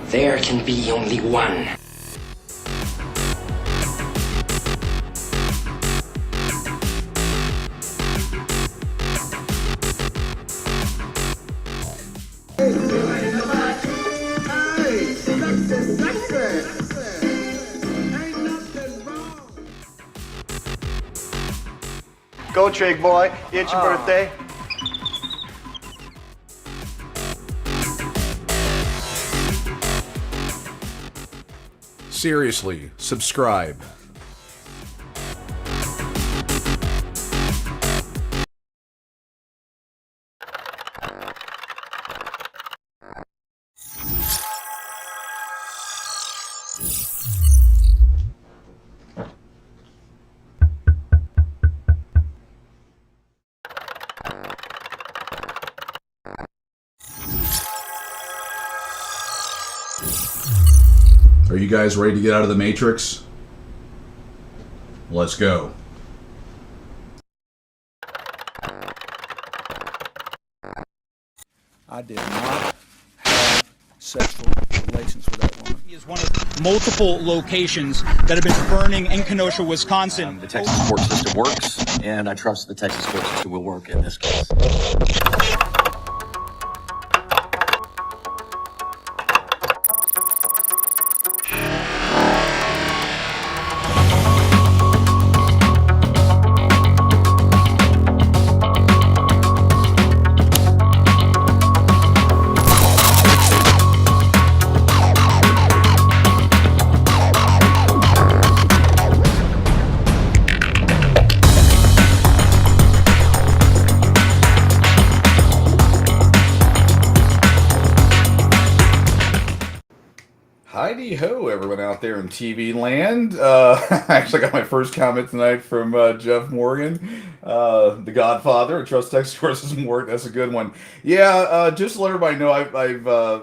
There can be only one. Go, Trig boy. It's your birthday. Seriously, subscribe. Are you guys ready to get out of the Matrix? Let's go. I did not have sexual relations with that woman. Is one of multiple locations that have been burning in Kenosha, Wisconsin. The Texas court system works, and I trust the Texas court system will work in this case. Heidi ho, everyone out there in TV land. I actually got my first comment tonight from Jeff Morgan, the Godfather. I trust Texas Court System work. That's a good one. Yeah, just to let everybody know, I've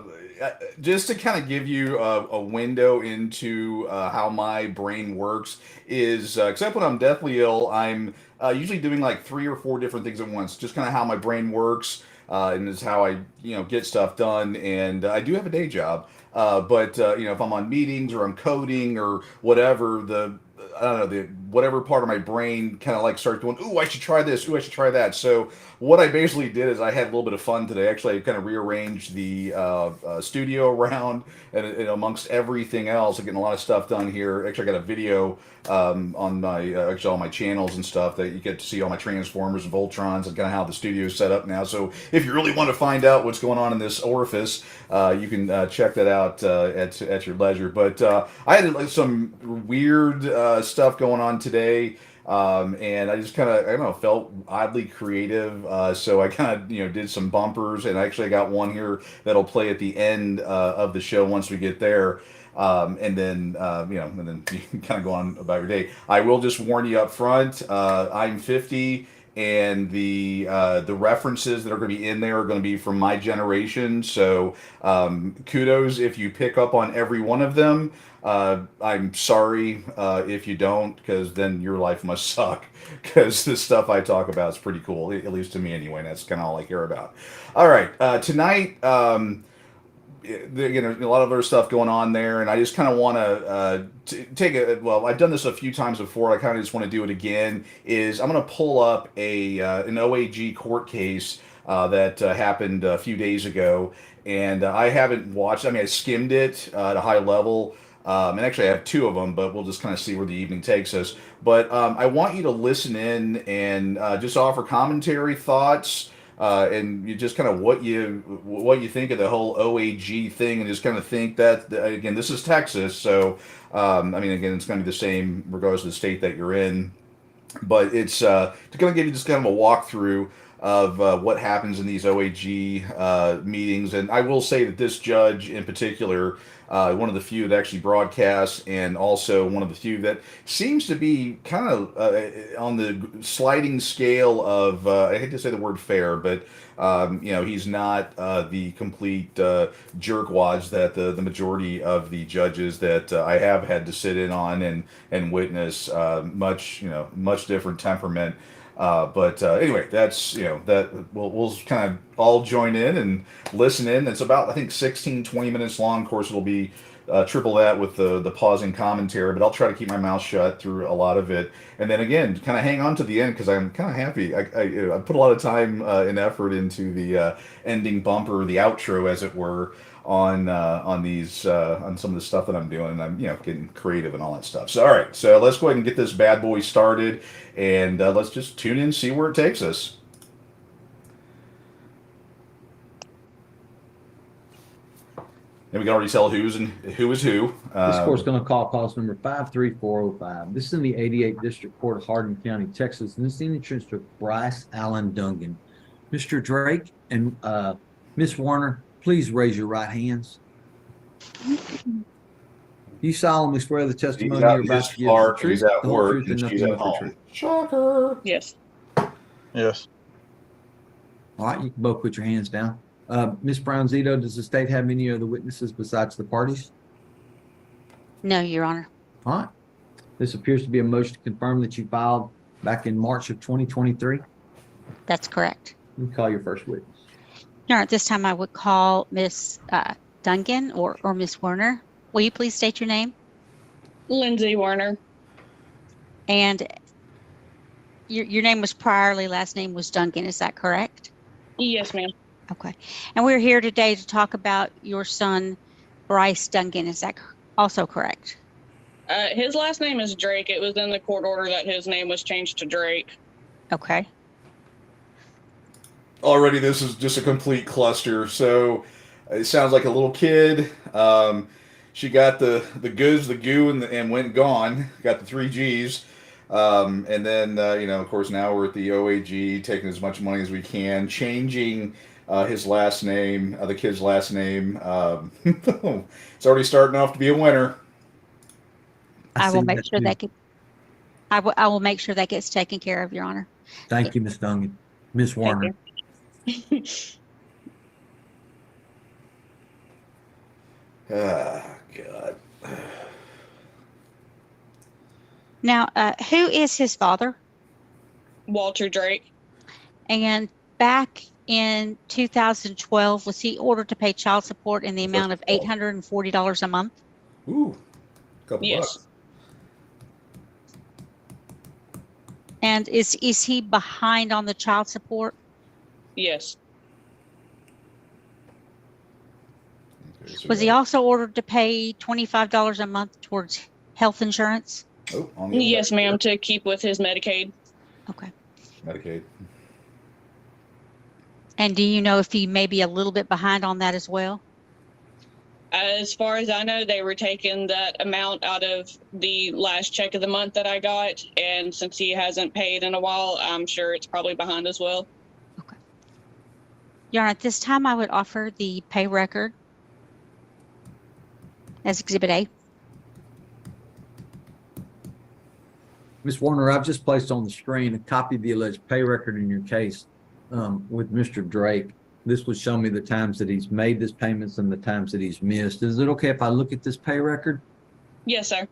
just to kind of give you a window into how my brain works is, except when I'm deathly ill, I'm usually doing like 3 or 4 different things at once. Just kind of how my brain works, and is how I get stuff done. And I do have a day job. But if I'm on meetings or I'm coding or whatever, I don't know, whatever part of my brain kind of like starts going, ooh, I should try this, ooh, I should try that. So what I basically did is I had a little bit of fun today. Actually, I kind of rearranged the studio around and amongst everything else. I'm getting a lot of stuff done here. Actually, I got a video on my actually all my channels and stuff that you get to see all my Transformers and Voltrons and kind of how the studio is set up now. So if you really want to find out what's going on in this orifice, you can check that out at your leisure. But I had like some weird stuff going on today. And I just kind of, I don't know, felt oddly creative. So I kind of, did some bumpers, and actually I got one here that'll play at the end of the show once we get there. And then, and then you can kind of go on about your day. I will just warn you up front, I'm 50. And the references that are going to be in there are going to be from my generation. So kudos if you pick up on every one of them. I'm sorry if you don't, because then your life must suck. Because the stuff I talk about is pretty cool, at least to me anyway. And that's kind of all I care about. All right, tonight. A lot of other stuff going on there, and I just kind of want to take a. Well, I've done this a few times before. I kind of just want to do it again. Is I'm going to pull up an OAG court case that happened a few days ago, and I haven't watched. I mean, I skimmed it at a high level. And actually, I have 2 of them, but we'll just kind of see where the evening takes us. But I want you to listen in and just offer commentary, thoughts, and you just kind of what you think of the whole OAG thing, and just kind of think that again, this is Texas, so again, it's going to be the same regardless of the state that you're in. But it's to kind of give you just kind of a walkthrough of what happens in these OAG meetings. And I will say that this judge in particular, one of the few that actually broadcasts, and also one of the few that seems to be kind of on the sliding scale of, I hate to say the word fair, but he's not the complete jerkwads that the majority of the judges that I have had to sit in on and witness, much different temperament. But anyway, that's that we'll kind of all join in and listen in. It's about, I think, 16-20 minutes long. Of course, it'll be maybe triple that with the pausing commentary, but I'll try to keep my mouth shut through a lot of it. And then again, kind of hang on to the end because I'm kind of happy. I put a lot of time and effort into the ending bumper, the outro, as it were, on these on some of the stuff that I'm doing, and I'm getting creative and all that stuff. So all right, so let's go ahead and get this bad boy started, and let's just tune in, see where it takes us. And we can already tell who is who. This court's going to call cause number 53405. This is in the 88th District Court of Hardin County, Texas, and this is the entrance to Bryce Allen Dungan. Mr. Drake and Miss Warner, please raise your right hands. You solemnly swear the testimony you're about to give is the truth, he's at the whole work, truth, and and nothing she's at but the home. truth. Shocker. Yes. Yes. All right, you can both put your hands down. Ms. Brown-Zito, does the state have any other witnesses besides the parties? No, Your Honor. All right. This appears to be a motion to confirm that you filed back in March of 2023. That's correct. You can call your first witness. Your Honor, at this time I would call Miss Duncan or Miss Werner. Will you please state your name? Lindsay Warner. And your name was Pryorly, last name was Duncan, is that correct? Yes, ma'am. Okay. And we're here today to talk about your son, Bryce Duncan. Is that also correct? His last name is Drake. It was in the court order that his name was changed to Drake. Okay. Already, this is just a complete cluster. So it sounds like a little kid. She got the goods, the goo, and went gone. Got the 3 Gs. And then, of course, now we're at the OAG, taking as much money as we can, changing his last name, the kid's last name. It's already starting off to be a winner. I will make sure I will make sure that gets taken care of, Your Honor. Thank you, Ms. Duncan. Ms. Warner. Ah, God. Now, who is his father? Walter Drake. And back in 2012, was he ordered to pay child support in the amount of $840 a month? Ooh, a couple Yes. bucks. And is he behind on the child support? Yes. Okay, so Was he also ordered to pay $25 a month towards health insurance? Oh, on the Yes, ma'am, to keep with his Medicaid. Okay. Medicaid. And do you know if he may be a little bit behind on that as well? As far as I know, they were taking that amount out of the last check of the month that I got. And since he hasn't paid in a while, I'm sure it's probably behind as well. Okay. Your Honor, at this time, I would offer the pay record as Exhibit A. Ms. Warner, I've just placed on the screen a copy of the alleged pay record in your case with Mr. Drake. This would show me the times that he's made his payments and the times that he's missed. Is it okay if I look at this pay record? Yes, sir.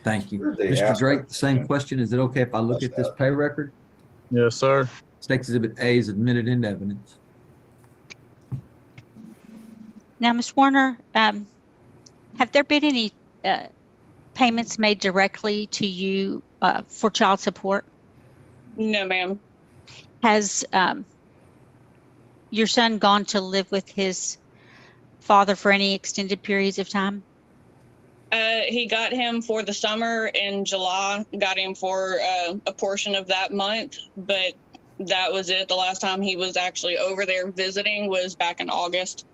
Thank you. Sure, they Mr. asked Drake, us. the same question. Is it okay if I look at this pay record? Yes, sir. State Exhibit A is admitted into evidence. Now, Ms. Warner, have there been any payments made directly to you for child support? No, ma'am. Has your son gone to live with his father for any extended periods of time? He got him for the summer in July, got him for a portion of that month, but that was it. The last time he was actually over there visiting was back in August,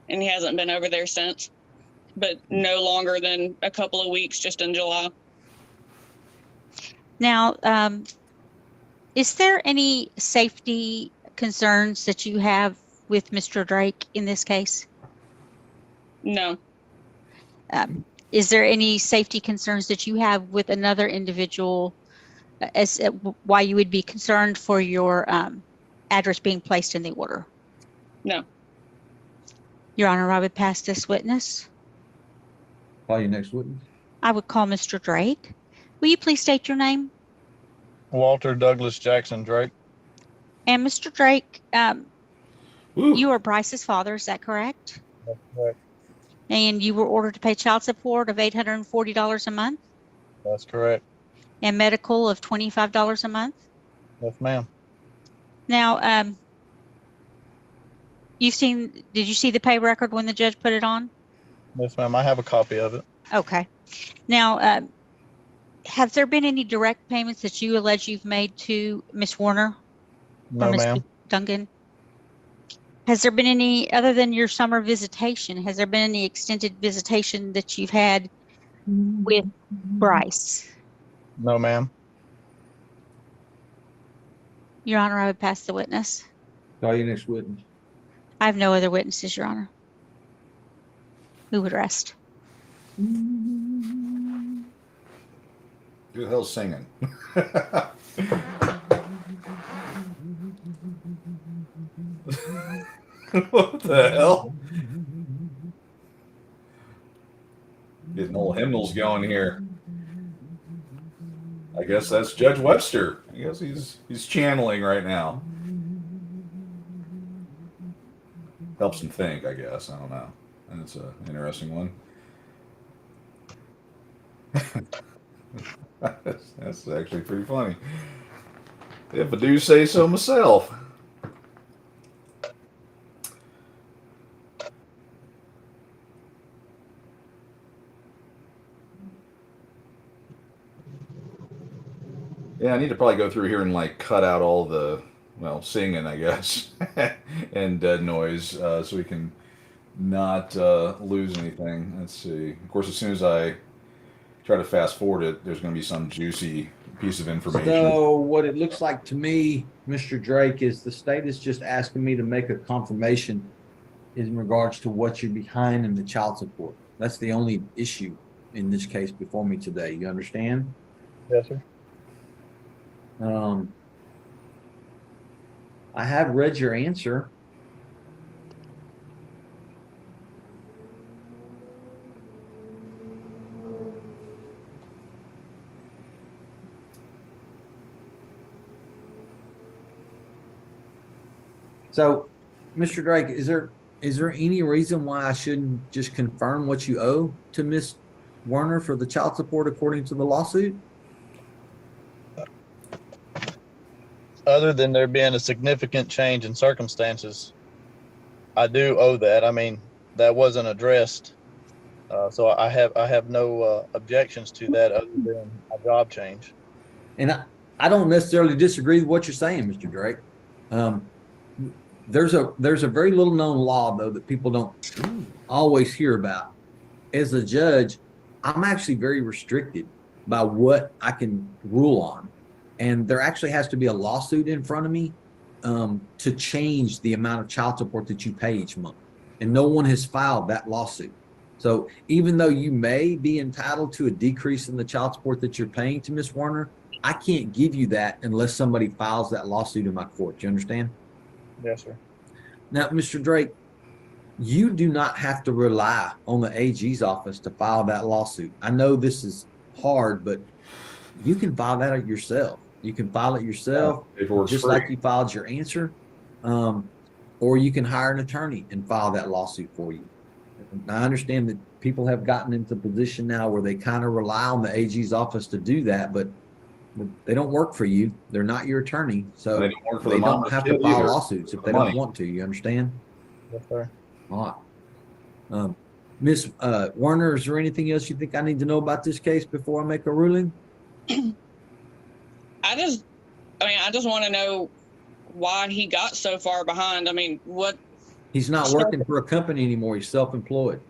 and he hasn't been over there since, but no longer than a couple of weeks, just in July. Now, is there any safety concerns that you have with Mr. Drake in this case? No. Is there any safety concerns that you have with another individual as why you would be concerned for your address being placed in the order? No. Your Honor, I would pass this witness. Call your next witness. I would call Mr. Drake. Will you please state your name? Walter Douglas Jackson Drake. And Mr. Drake, Woo. you are Bryce's father, is that correct? That's correct. And you were ordered to pay child support of $840 a month That's correct. and medical of $25 a month. Yes, ma'am. Now, did you see the pay record when the judge put it on? Yes, ma'am. I have a copy of it. Okay. Now, have there been any direct payments that you allege you've made to Miss Warner or No, Miss ma'am. Duncan? Has there been any, other than your summer visitation, has there been any extended visitation that you've had with Bryce? No, ma'am. Your Honor, I would pass the witness. Call your next witness. I have no other witnesses, Your Honor. Who would rest? Who the hell's singing? What the hell? Getting old hymnals going here. I guess that's Judge Webster. I guess he's channeling right now. Helps him think, I guess. I don't know. And it's an interesting one. That's actually pretty funny. If I do say so myself. Yeah, I need to probably go through here and like cut out all the, well, singing, I guess, and noise, so we can not lose anything. Let's see. Of course, as soon as I try to fast forward it, there's going to be some juicy piece of information. So what it looks like to me, Mr. Drake, is the state is just asking me to make a confirmation in regards to what you're behind in the child support. That's the only issue in this case before me today. You understand? Yes, sir. I have read your answer. So, Mr. Drake, is there any reason why I shouldn't just confirm what you owe to Miss Warner for the child support according to the lawsuit? Other than there being a significant change in circumstances, I do owe that. I mean, that wasn't addressed, so I have no objections to that other than a job change. And I don't necessarily disagree with what you're saying, Mr. Drake. There's a very little known law though that people don't always hear about. As a judge, I'm actually very restricted by what I can rule on. And there actually has to be a lawsuit in front of me to change the amount of child support that you pay each month. And no one has filed that lawsuit. So even though you may be entitled to a decrease in the child support that you're paying to Miss Warner, I can't give you that unless somebody files that lawsuit in my court. You understand? Yes, sir. Now, Mr. Drake, you do not have to rely on the AG's office to file that lawsuit. I know this is hard, but you can file that yourself. You can file it yourself, just like you filed your answer, or you can hire an attorney and file that lawsuit for you. I understand that people have gotten into a position now where they kind of rely on the AG's office to do that, but they don't work for you. They're not your attorney, so They don't work for they the don't mom have and to kid file either. lawsuits if they Money. don't want to. You understand? Yes, sir. All right. Miss Warner, is there anything else you think I need to know about this case before I make a ruling? I just want to know why he got so far behind. I mean, what? He's not working for a company anymore. He's self-employed.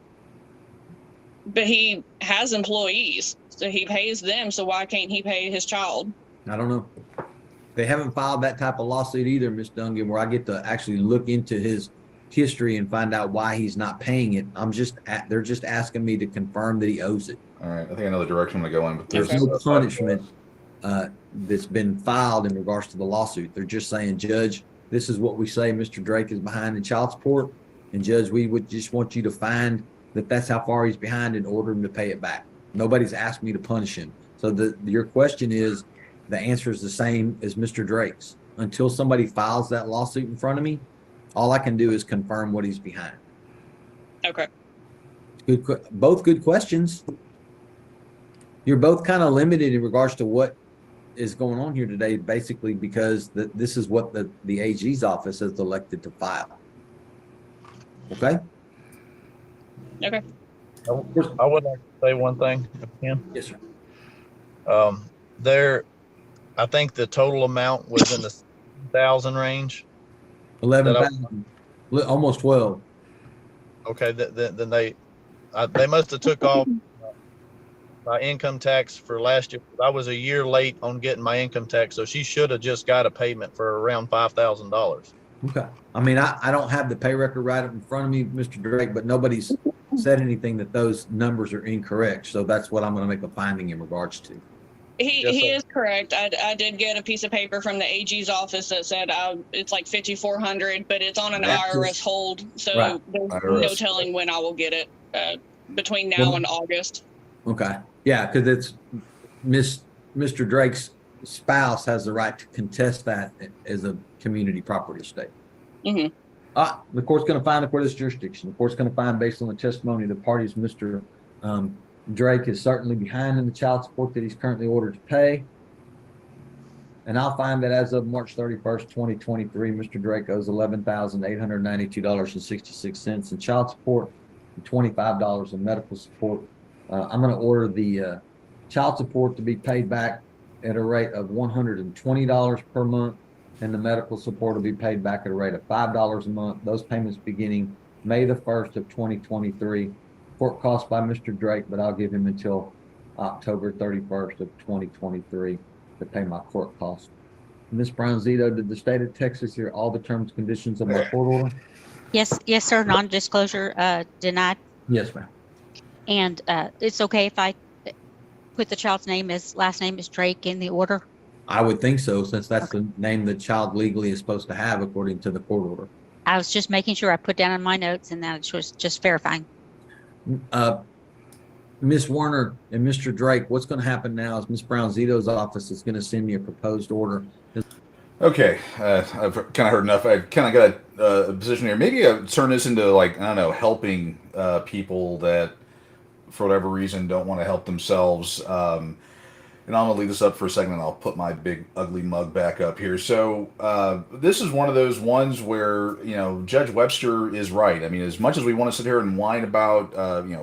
But he has employees, so he pays them. So why can't he pay his child? I don't know. They haven't filed that type of lawsuit either, Miss Dungan, where I get to actually look into his history and find out why he's not paying it. They're just asking me to confirm that he owes it. All right, I think I know the direction I'm going to go in. But There's no punishment that's been filed in regards to the lawsuit. They're just saying, Judge, this is what we say Mr. Drake is behind in child support. And Judge, we would just want you to find that that's how far he's behind and order him to pay it back. Nobody's asked me to punish him. So your question is, the answer is the same as Mr. Drake's. Until somebody files that lawsuit in front of me, all I can do is confirm what he's behind. Okay. Both good questions. You're both kind of limited in regards to what is going on here today, basically because this is what the AG's office has elected to file. Okay? Okay. I would like to say one thing, if I can. Yes, sir. There, I think the total amount was in the 1,000 range. 11,000, almost 12. Okay, then they must have took off my income tax for last year. I was a year late on getting my income tax, so she should have just got a payment for around $5,000. Okay. I mean, I don't have the pay record right up in front of me, Mr. Drake, but nobody's said anything that those numbers are incorrect. So that's what I'm going to make a finding in regards to. He is correct. I did get a piece of paper from the AG's office that said it's like 5,400, but it's on an IRS hold, so Right. there's no telling when I will get it between now and August. Okay. Yeah, because it's Mr. Drake's spouse has the right to contest that as a community property estate. Mm-hmm. The court's going to find the court of this jurisdiction. The court's going to find, based on the testimony of the parties, Mr. Drake is certainly behind in the child support that he's currently ordered to pay. And I'll find that as of March 31st, 2023, Mr. Drake owes $11,892.66 in child support and $25 in medical support. I'm going to order the child support to be paid back at a rate of $120 per month, and the medical support will be paid back at a rate of $5 a month. Those payments beginning May the 1st of 2023. Court costs by Mr. Drake, but I'll give him until October 31st of 2023 to pay my court costs. Ms. Brown-Zito, did the state of Texas hear all the terms and conditions of my court order? Yes, sir. Non-disclosure denied. Yes, ma'am. And it's okay if I put the child's last name is Drake in the order? I would think so, since that's the name the child legally is supposed to have according to the court order. I was just making sure I put down in my notes, and that was just verifying. Ms. Warner and Mr. Drake, what's going to happen now is Ms. Brown-Zito's office is going to send me a proposed order. Okay, I've kind of heard enough. I've kind of got a position here. Maybe turn this into, like, I don't know, helping people that, for whatever reason, don't want to help themselves. And I'm going to leave this up for a second, and I'll put my big ugly mug back up here. So this is one of those ones where, Judge Webster is right. I mean, as much as we want to sit here and whine about,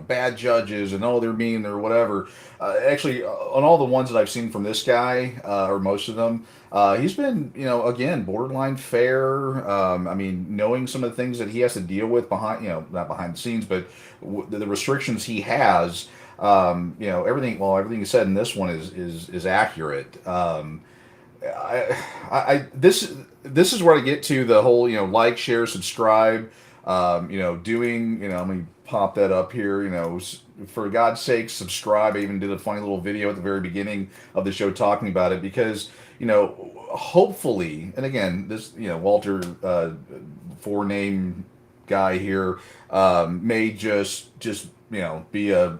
bad judges and, they're mean or whatever, actually, on all the ones that I've seen from this guy, or most of them, he's been, again, borderline fair. I mean, knowing some of the things that he has to deal with behind, not behind the scenes, but the restrictions he has. Everything you said in this one is accurate. This is where I get to the whole, like, share, subscribe, doing, let me pop that up here, for God's sake, subscribe. I even did a funny little video at the very beginning of the show talking about it because, hopefully, and again, this, Walter, four-name guy here, may just be a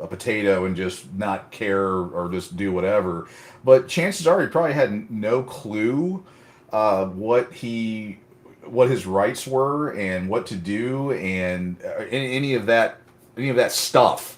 potato and just not care or just do whatever. But chances are he probably had no clue what his rights were and what to do and any of that stuff.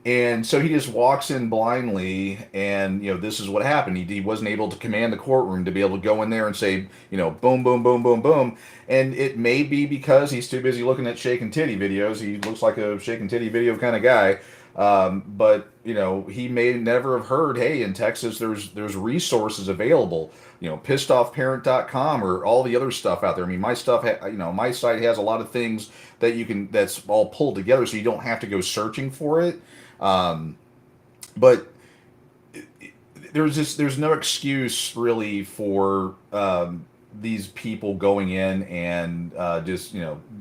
And so he just walks in blindly, and this is what happened. He wasn't able to command the courtroom to be able to go in there and say, boom, boom, boom, boom, boom. And it may be because he's too busy looking at shake and titty videos. He looks like a shake and titty video kind of guy. But he may never have heard, hey, in Texas there's resources available. Pissedoffparent.com or all the other stuff out there. I mean, my stuff, my site has a lot of things that that's all pulled together, so you don't have to go searching for it. But there's no excuse really for these people going in and just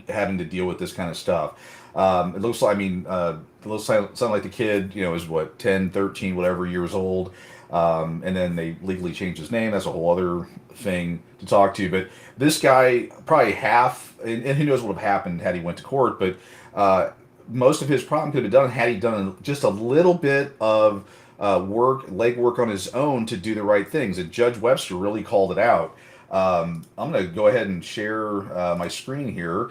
having to deal with this kind of stuff. It looks like sound like the kid is what, 10, 13, whatever years old, and then they legally changed his name. That's a whole other thing to talk to. But this guy probably and who knows what would have happened had he went to court, but most of his problem could have done had he done just a little bit of legwork on his own to do the right things. And Judge Webster really called it out. I'm going to go ahead and share my screen here.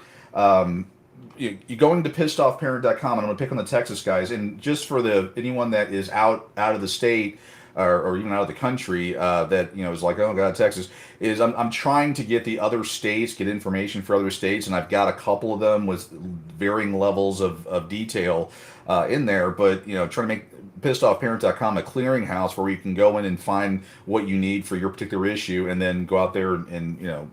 you going to pissedoffparent.com, and I'm going to pick on the Texas guys, and just for anyone that is out of the state or even out of the country that is like, oh god, Texas is. I'm trying to get the other states, get information for other states, and I've got a couple of them with varying levels of detail in there. But trying to make pissedoffparent.com a clearinghouse where you can go in and find what you need for your particular issue, and then go out there and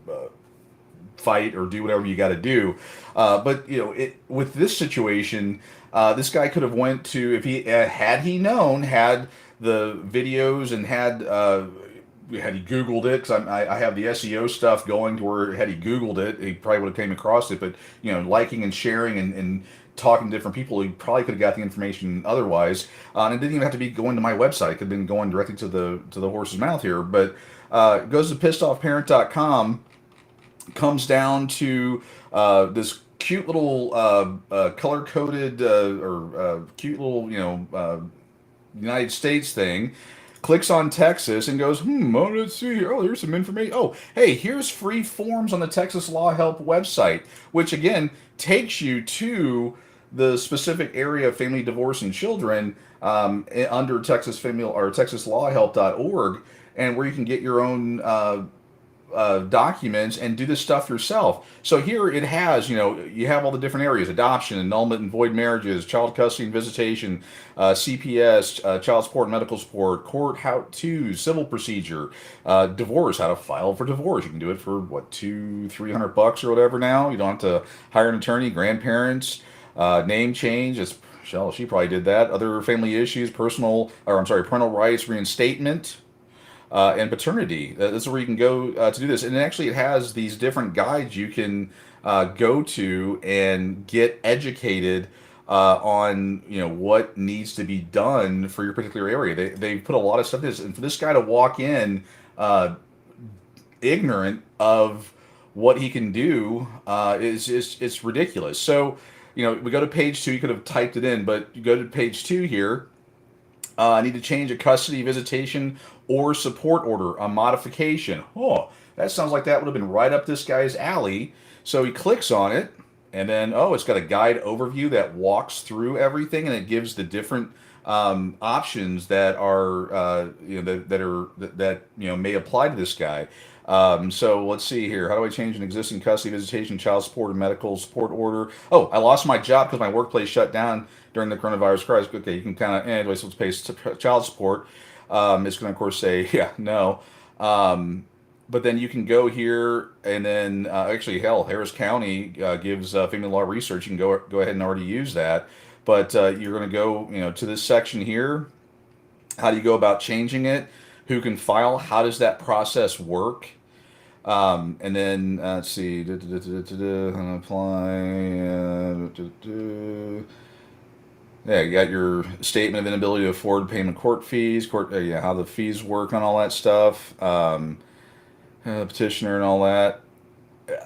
fight or do whatever you got to do. But with this situation, this guy could have went to, if he had he known, had the videos and had he Googled it, because I have the SEO stuff going to where had he Googled it, he probably would have came across it. But liking and sharing and talking to different people, he probably could have got the information otherwise. And it didn't even have to be going to my website; it could have been going directly to the horse's mouth here. But it goes to pissedoffparent.com. Comes down to this cute little color coded or cute little United States thing. Clicks on Texas and goes, oh, let's see here. Oh, there's some information. Oh, hey, here's free forms on the Texas Law Help website, which again takes you to the specific area of family, divorce, and children under Texas Family or TexasLawHelp.org, and where you can get your own documents and do this stuff yourself. So here it has, you have all the different areas: adoption, annulment and void marriages, child custody and visitation, CPS, child support and medical support, court how-to, civil procedure, divorce, how to file for divorce. You can do it for what, $200-300 or whatever now. You don't have to hire an attorney. Grandparents, name change. She probably did that. Other family issues, parental rights, reinstatement, and paternity. This is where you can go to do this. And actually, it has these different guides you can go to and get educated on what needs to be done for your particular area. They put a lot of stuff in this, and for this guy to walk in ignorant of what he can do it's ridiculous. So we go to page 2. You could have typed it in, but you go to page 2 here. I need to change a custody, visitation, or support order, a modification. Oh, that sounds like that would have been right up this guy's alley. So he clicks on it, and then, it's got a guide overview that walks through everything, and it gives the different options that are, that may apply to this guy. So let's see here. How do I change an existing custody, visitation, child support, and medical support order? Oh, I lost my job because my workplace shut down during the coronavirus crisis. Okay, you can kind of, anyways, let's pay child support. It's going to, of course, say, yeah, no. But then you can go here, and then actually, hell, Harris County gives family law research. You can go ahead and already use that. But you're going to go, to this section here. How do you go about changing it? Who can file? How does that process work? And then let's see, apply. Yeah, you got your statement of inability to afford payment court fees, how the fees work on all that stuff, petitioner and all that.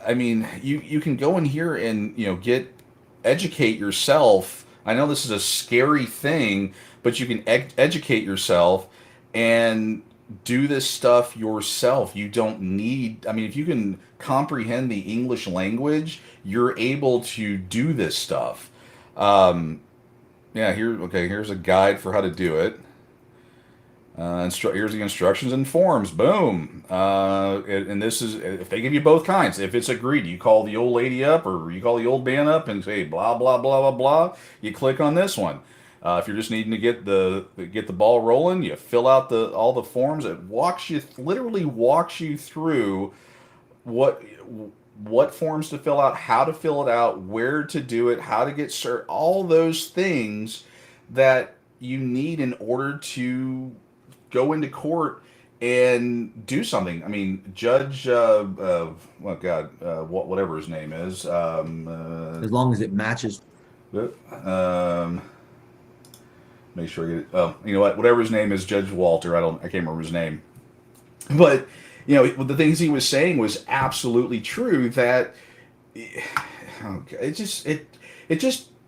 I mean, you can go in here and educate yourself. I know this is a scary thing, but you can educate yourself and do this stuff yourself. You don't need, if you can comprehend the English language, you're able to do this stuff. Here's a guide for how to do it. Here's the instructions and forms. Boom. And this is, if they give you both kinds, if it's agreed, you call the old lady up or you call the old man up and say blah blah blah blah blah. You click on this one. If you're just needing to get the ball rolling, you fill out all the forms. It literally walks you through what forms to fill out, how to fill it out, where to do it, how to get cert, all those things that you need in order to go into court and do something. Judge, whatever his name is. As long as it matches. Make sure I get it. Oh, you know what? Whatever his name is, Judge Walter. I can't remember his name. But the things he was saying was absolutely true. That it just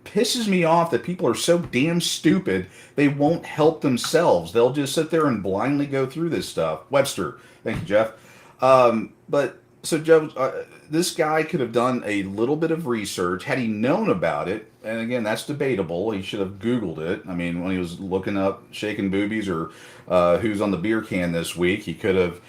pisses me off that people are so damn stupid. They won't help themselves. They'll just sit there and blindly go through this stuff. Webster, thank you, Jeff. But So, Joe, this guy could have done a little bit of research had he known about it. And again, that's debatable. He should have Googled it. I mean, when he was looking up shaking boobies or who's on the beer can this week, he could have,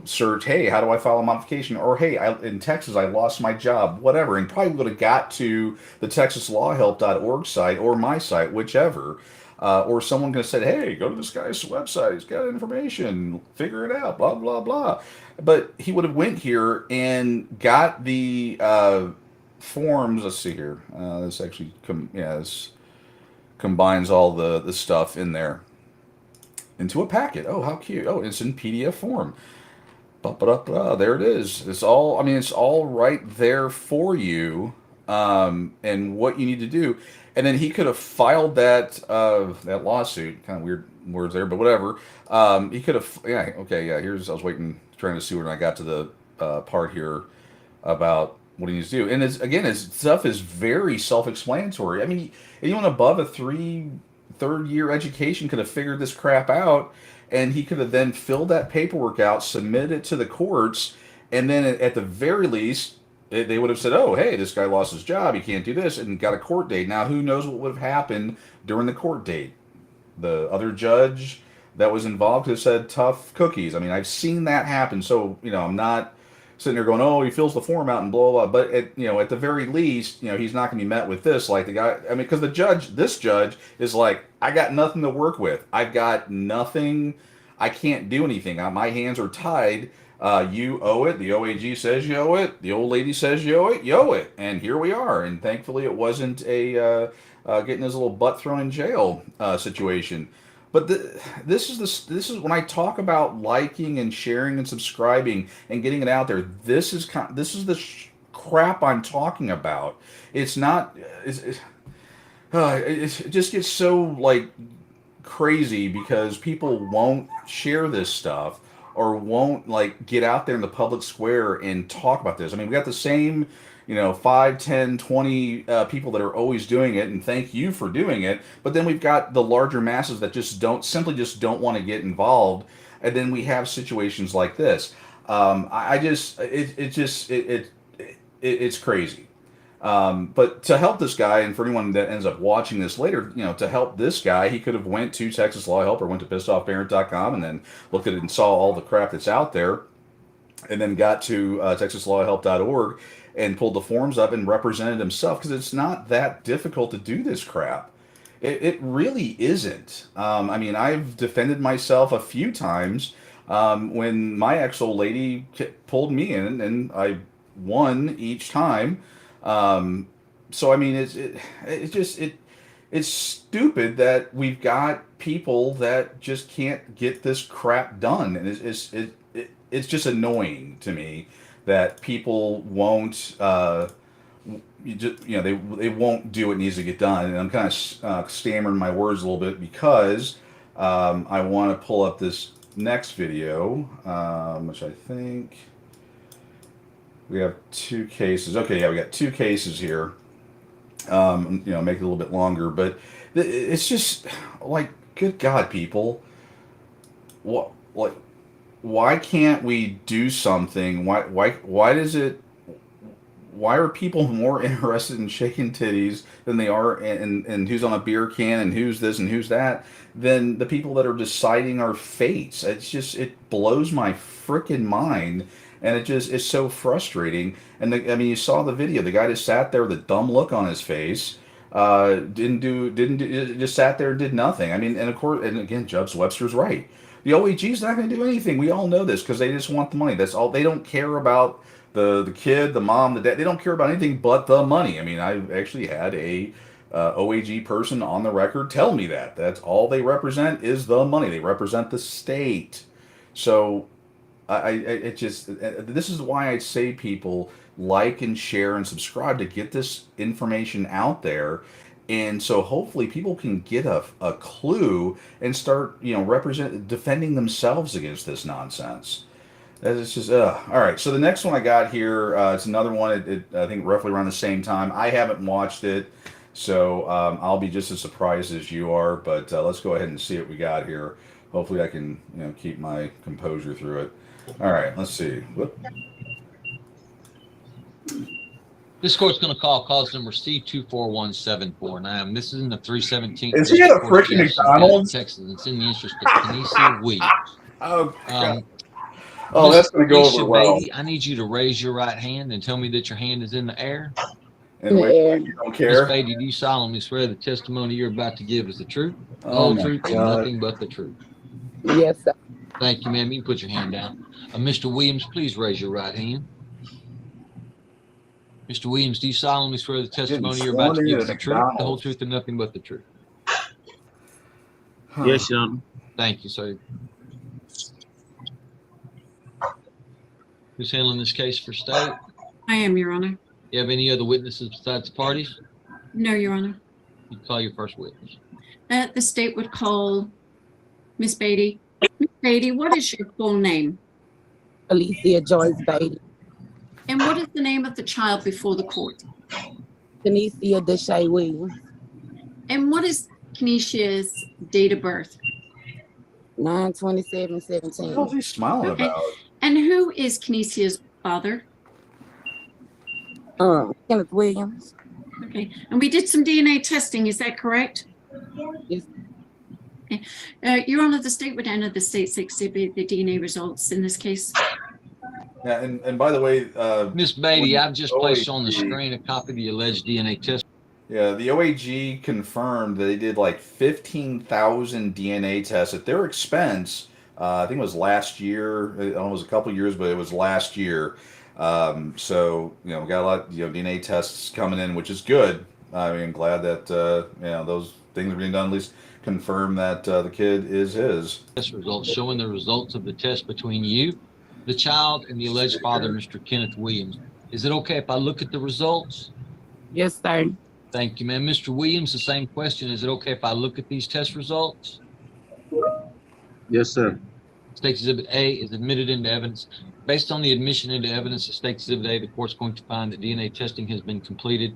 searched, hey, how do I file a modification? Or, hey, in Texas, I lost my job, whatever. And probably would have got to the TexasLawHelp.org site or my site, whichever. Or someone could have said, hey, go to this guy's website. He's got information. Figure it out, blah, blah, blah. But he would have went here and got the forms. Let's see here. This actually, this combines all the stuff in there into a packet. Oh, how cute. Oh, it's in PDF form. There it is. It's all, I mean, it's all right there for you, and what you need to do. And then he could have filed that lawsuit. Kind of weird words there, but whatever. He could have, yeah, okay, yeah. I was waiting, trying to see when I got to the part here about what he needs to do. And his stuff is very self-explanatory. I mean, anyone above a third year education could have figured this crap out, and he could have then filled that paperwork out, submitted it to the courts, and then at the very least, they would have said, oh, hey, this guy lost his job, he can't do this, and got a court date. Now, who knows what would have happened during the court date? The other judge that was involved could have said tough cookies. I mean, I've seen that happen, so, I'm not sitting there going, oh, he fills the form out and blah, blah, blah. But, at the very least, he's not going to be met with this. Like the guy, I mean, because this judge is like, I got nothing to work with. I've got nothing. I can't do anything. My hands are tied. You owe it. The OAG says you owe it. The old lady says you owe it. You owe it. And here we are. And thankfully, it wasn't a getting his little butt thrown in jail situation. But this is when I talk about liking and sharing and subscribing and getting it out there. This is the crap I'm talking about. It's not. It just gets so like crazy because people won't share this stuff or won't like get out there in the public square and talk about this. I mean, we got the same 5, 10, 20 people that are always doing it, and thank you for doing it. But then we've got the larger masses that just don't want to get involved, and then we have situations like this. It's crazy. But to help this guy, and for anyone that ends up watching this later, to help this guy, he could have went to Texas Law Help or went to pissedoffparent.com and then looked at it and saw all the crap that's out there, and then got to TexasLawHelp.org and pulled the forms up and represented himself, because it's not that difficult to do this crap. It really isn't. I mean, I've defended myself a few times when my ex-old lady pulled me in, and I won each time. So I mean, it's stupid that we've got people that just can't get this crap done, and it's just annoying to me that people won't they won't do what needs to get done. And I'm kind of stammering my words a little bit because I want to pull up this next video, which I think we have 2 cases. Okay, yeah, we got 2 cases here. Make it a little bit longer, but it's just like, good God, people, what, like, why can't we do something? Why does it? Why are people more interested in shaking titties than they are and who's on a beer can and who's this and who's that than the people that are deciding our fates? It blows my freaking mind, and it's so frustrating. And you saw the video. The guy just sat there with a dumb look on his face. Didn't do, just sat there and did nothing. I mean, and of course, and again, Judge Webster's right. The OAG is not going to do anything. We all know this because they just want the money. That's all. They don't care about the kid, the mom, the dad. They don't care about anything but the money. I mean, I actually had a OAG person on the record tell me that. That's all they represent is the money. They represent the state. So this is why I say people like and share and subscribe to get this information out there. And so hopefully people can get a clue and start, defending themselves against this nonsense. It's just, all right. So the next one I got here, it's another one, I think roughly around the same time. I haven't watched it, so I'll be just as surprised as you are. But let's go ahead and see what we got here. hopefully I can, keep my composure through it. All right, let's see. Whoop. This court's going to call cause number C241749. This is in the 317th. Is he at a Court of freaking Jefferson County, McDonald's? Texas. It's in the interest of Kenesia Williams. Oh, God. Miss That's going to go Kenesia over well. Beatty, I need you to raise your right hand and tell me that your hand is in the air. And wait, you don't Miss care? Beatty, do you solemnly swear the testimony you're about to give is the truth, the Oh, whole my truth, and God. nothing but the truth? Yes, sir. Thank you, ma'am. You can put your hand down. Mr. Williams, please raise your right hand. Mr. Williams, do you solemnly swear the testimony you're about to give is the truth, the whole truth, and nothing but the truth? Yes, Your Honor. Thank you, sir. Who's handling this case for state? I am, Your Honor. You have any other witnesses besides the parties? No, Your Honor. You call your first witness. The state would call Miss Beatty. Miss Beatty, what is your full name? Alicia Joyce Beatty. And what is the name of the child before the court? Kenesia Deshae Williams. And what is Kenesia's date of birth? 9/27/17. What was he smiling Okay. about? And who is Kenesia's father? Kenneth Williams. Okay. And we did some DNA testing, is that correct? Yes. Okay. Your Honor, the state would enter the state's exhibit the DNA results in this case. Yeah, and by the way, Miss Beatty, I've just placed on the screen a copy of the alleged DNA test. Yeah, the OAG confirmed that they did like 15,000 DNA tests at their expense. I think it was last year. I don't know, it was a couple years, but it was last year. So, we got a lot, DNA tests coming in, which is good. I mean, I'm glad that, those things are being done, at least confirm that the kid is his. Test results showing the results of the test between you, the child, and the alleged father, Mr. Kenneth Williams. Is it okay if I look at the results? Yes, sir. Thank you, ma'am. Mr. Williams, the same question. Is it okay if I look at these test results? Yes, sir. State Exhibit A is admitted into evidence. Based on the admission into evidence of State Exhibit A, the court's going to find that DNA testing has been completed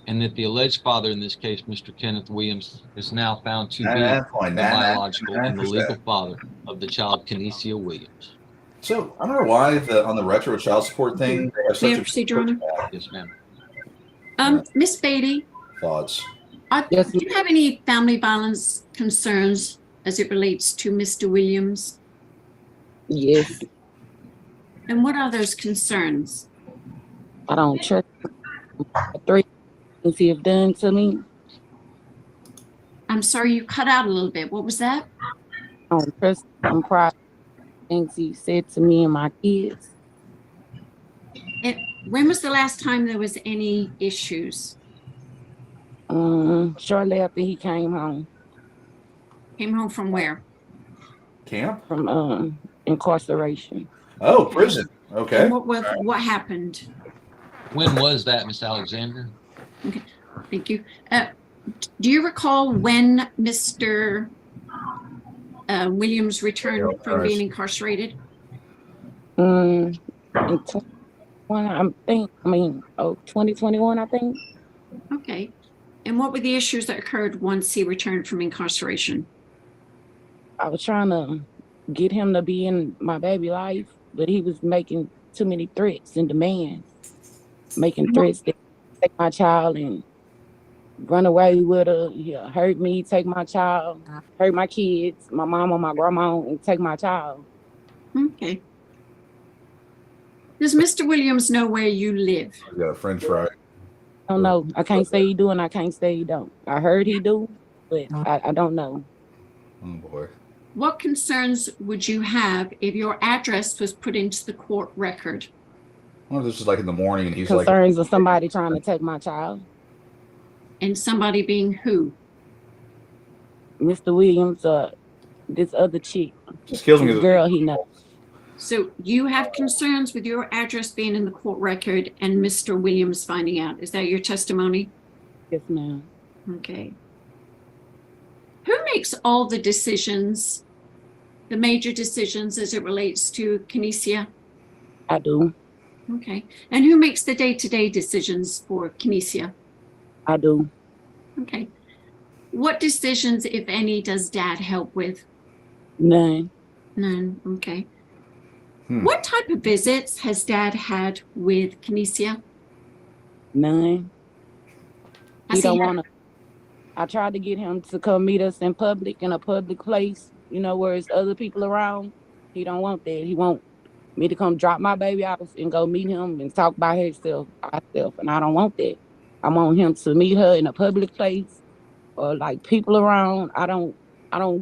and that the alleged father, in this case, Mr. Kenneth Williams, is now found to be the biological and the legal father of the child, Kenesia Williams. So, I don't know why on the retro child support thing. May I proceed, Your Honor? Yes, ma'am. Miss Beatty, Thoughts? Yes, do you have any family violence concerns as it relates to Mr. Williams? Yes. And what are those concerns? I don't trust three things he have done to me. I'm sorry, you cut out a little bit. What was that? I don't trust some private things he said to me and my kids. When was the last time there was any issues? Shortly after he came home. Came home from where? Camp? From incarceration. Oh, prison. Okay. And what happened? When was that, Miss Alexander? Okay, thank you. Do you recall when Mr. Williams returned from being incarcerated? In 2021, I think. Okay. And what were the issues that occurred once he returned from incarceration? I was trying to get him to be in my baby life, but he was making too many threats and demands. Making threats to take my child and run away with her. He'll hurt me, take my child, hurt my kids, my mama, my grandma, and take my child. Okay. Does Mr. Williams know where you live? I got a French fry. I don't know. I can't say he do and I can't say he don't. I heard he do, but I don't know. Oh, boy. What concerns would you have if your address was put into the court record? Well, this is like in the morning and he's Concerns of somebody trying to take my child. And somebody being who? Mr. Williams, this other chick. Just kills me. This girl he knows. So you have concerns with your address being in the court record and Mr. Williams finding out. Is that your testimony? Yes, ma'am. Okay. Who makes all the decisions, the major decisions as it relates to Kenesia? I do. Okay. And who makes the day-to-day decisions for Kenesia? I do. Okay. What decisions, if any, does Dad help with? None. None. Okay. Hmm. What type of visits has Dad had with Kinesia? None. He Has he don't had? want to. I tried to get him to come meet us in public, in a public place, you know, where there's other people around. He don't want that. He want me to come drop my baby off and go meet him and talk by ourselves, and I don't want that. I want him to meet her in a public place or like people around. I don't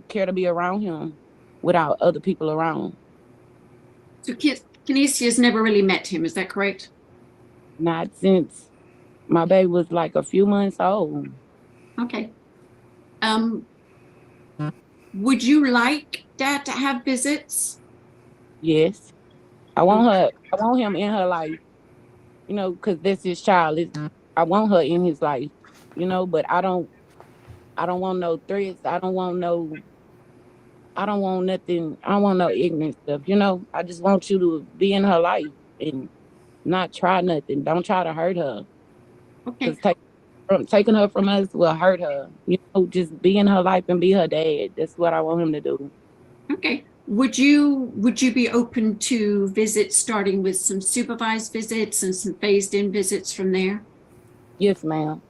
care to be around him without other people around. So Kinesia's never really met him. Is that correct? Not since my baby was like a few months old. Okay. Would you like Dad to have visits? Yes. I want her. I want him in her life, you know, because that's his child. I want her in his life, you know, but I don't. I don't want no threats. I don't want no. I don't want nothing. I don't want no ignorant stuff. You know, I just want you to be in her life and not try nothing. Don't try to hurt her Okay. because taking her from us will hurt her. You know, just be in her life and be her dad. That's what I want him to do. Okay. Would you be open to visits starting with some supervised visits and some phased in visits from there? Yes, ma'am.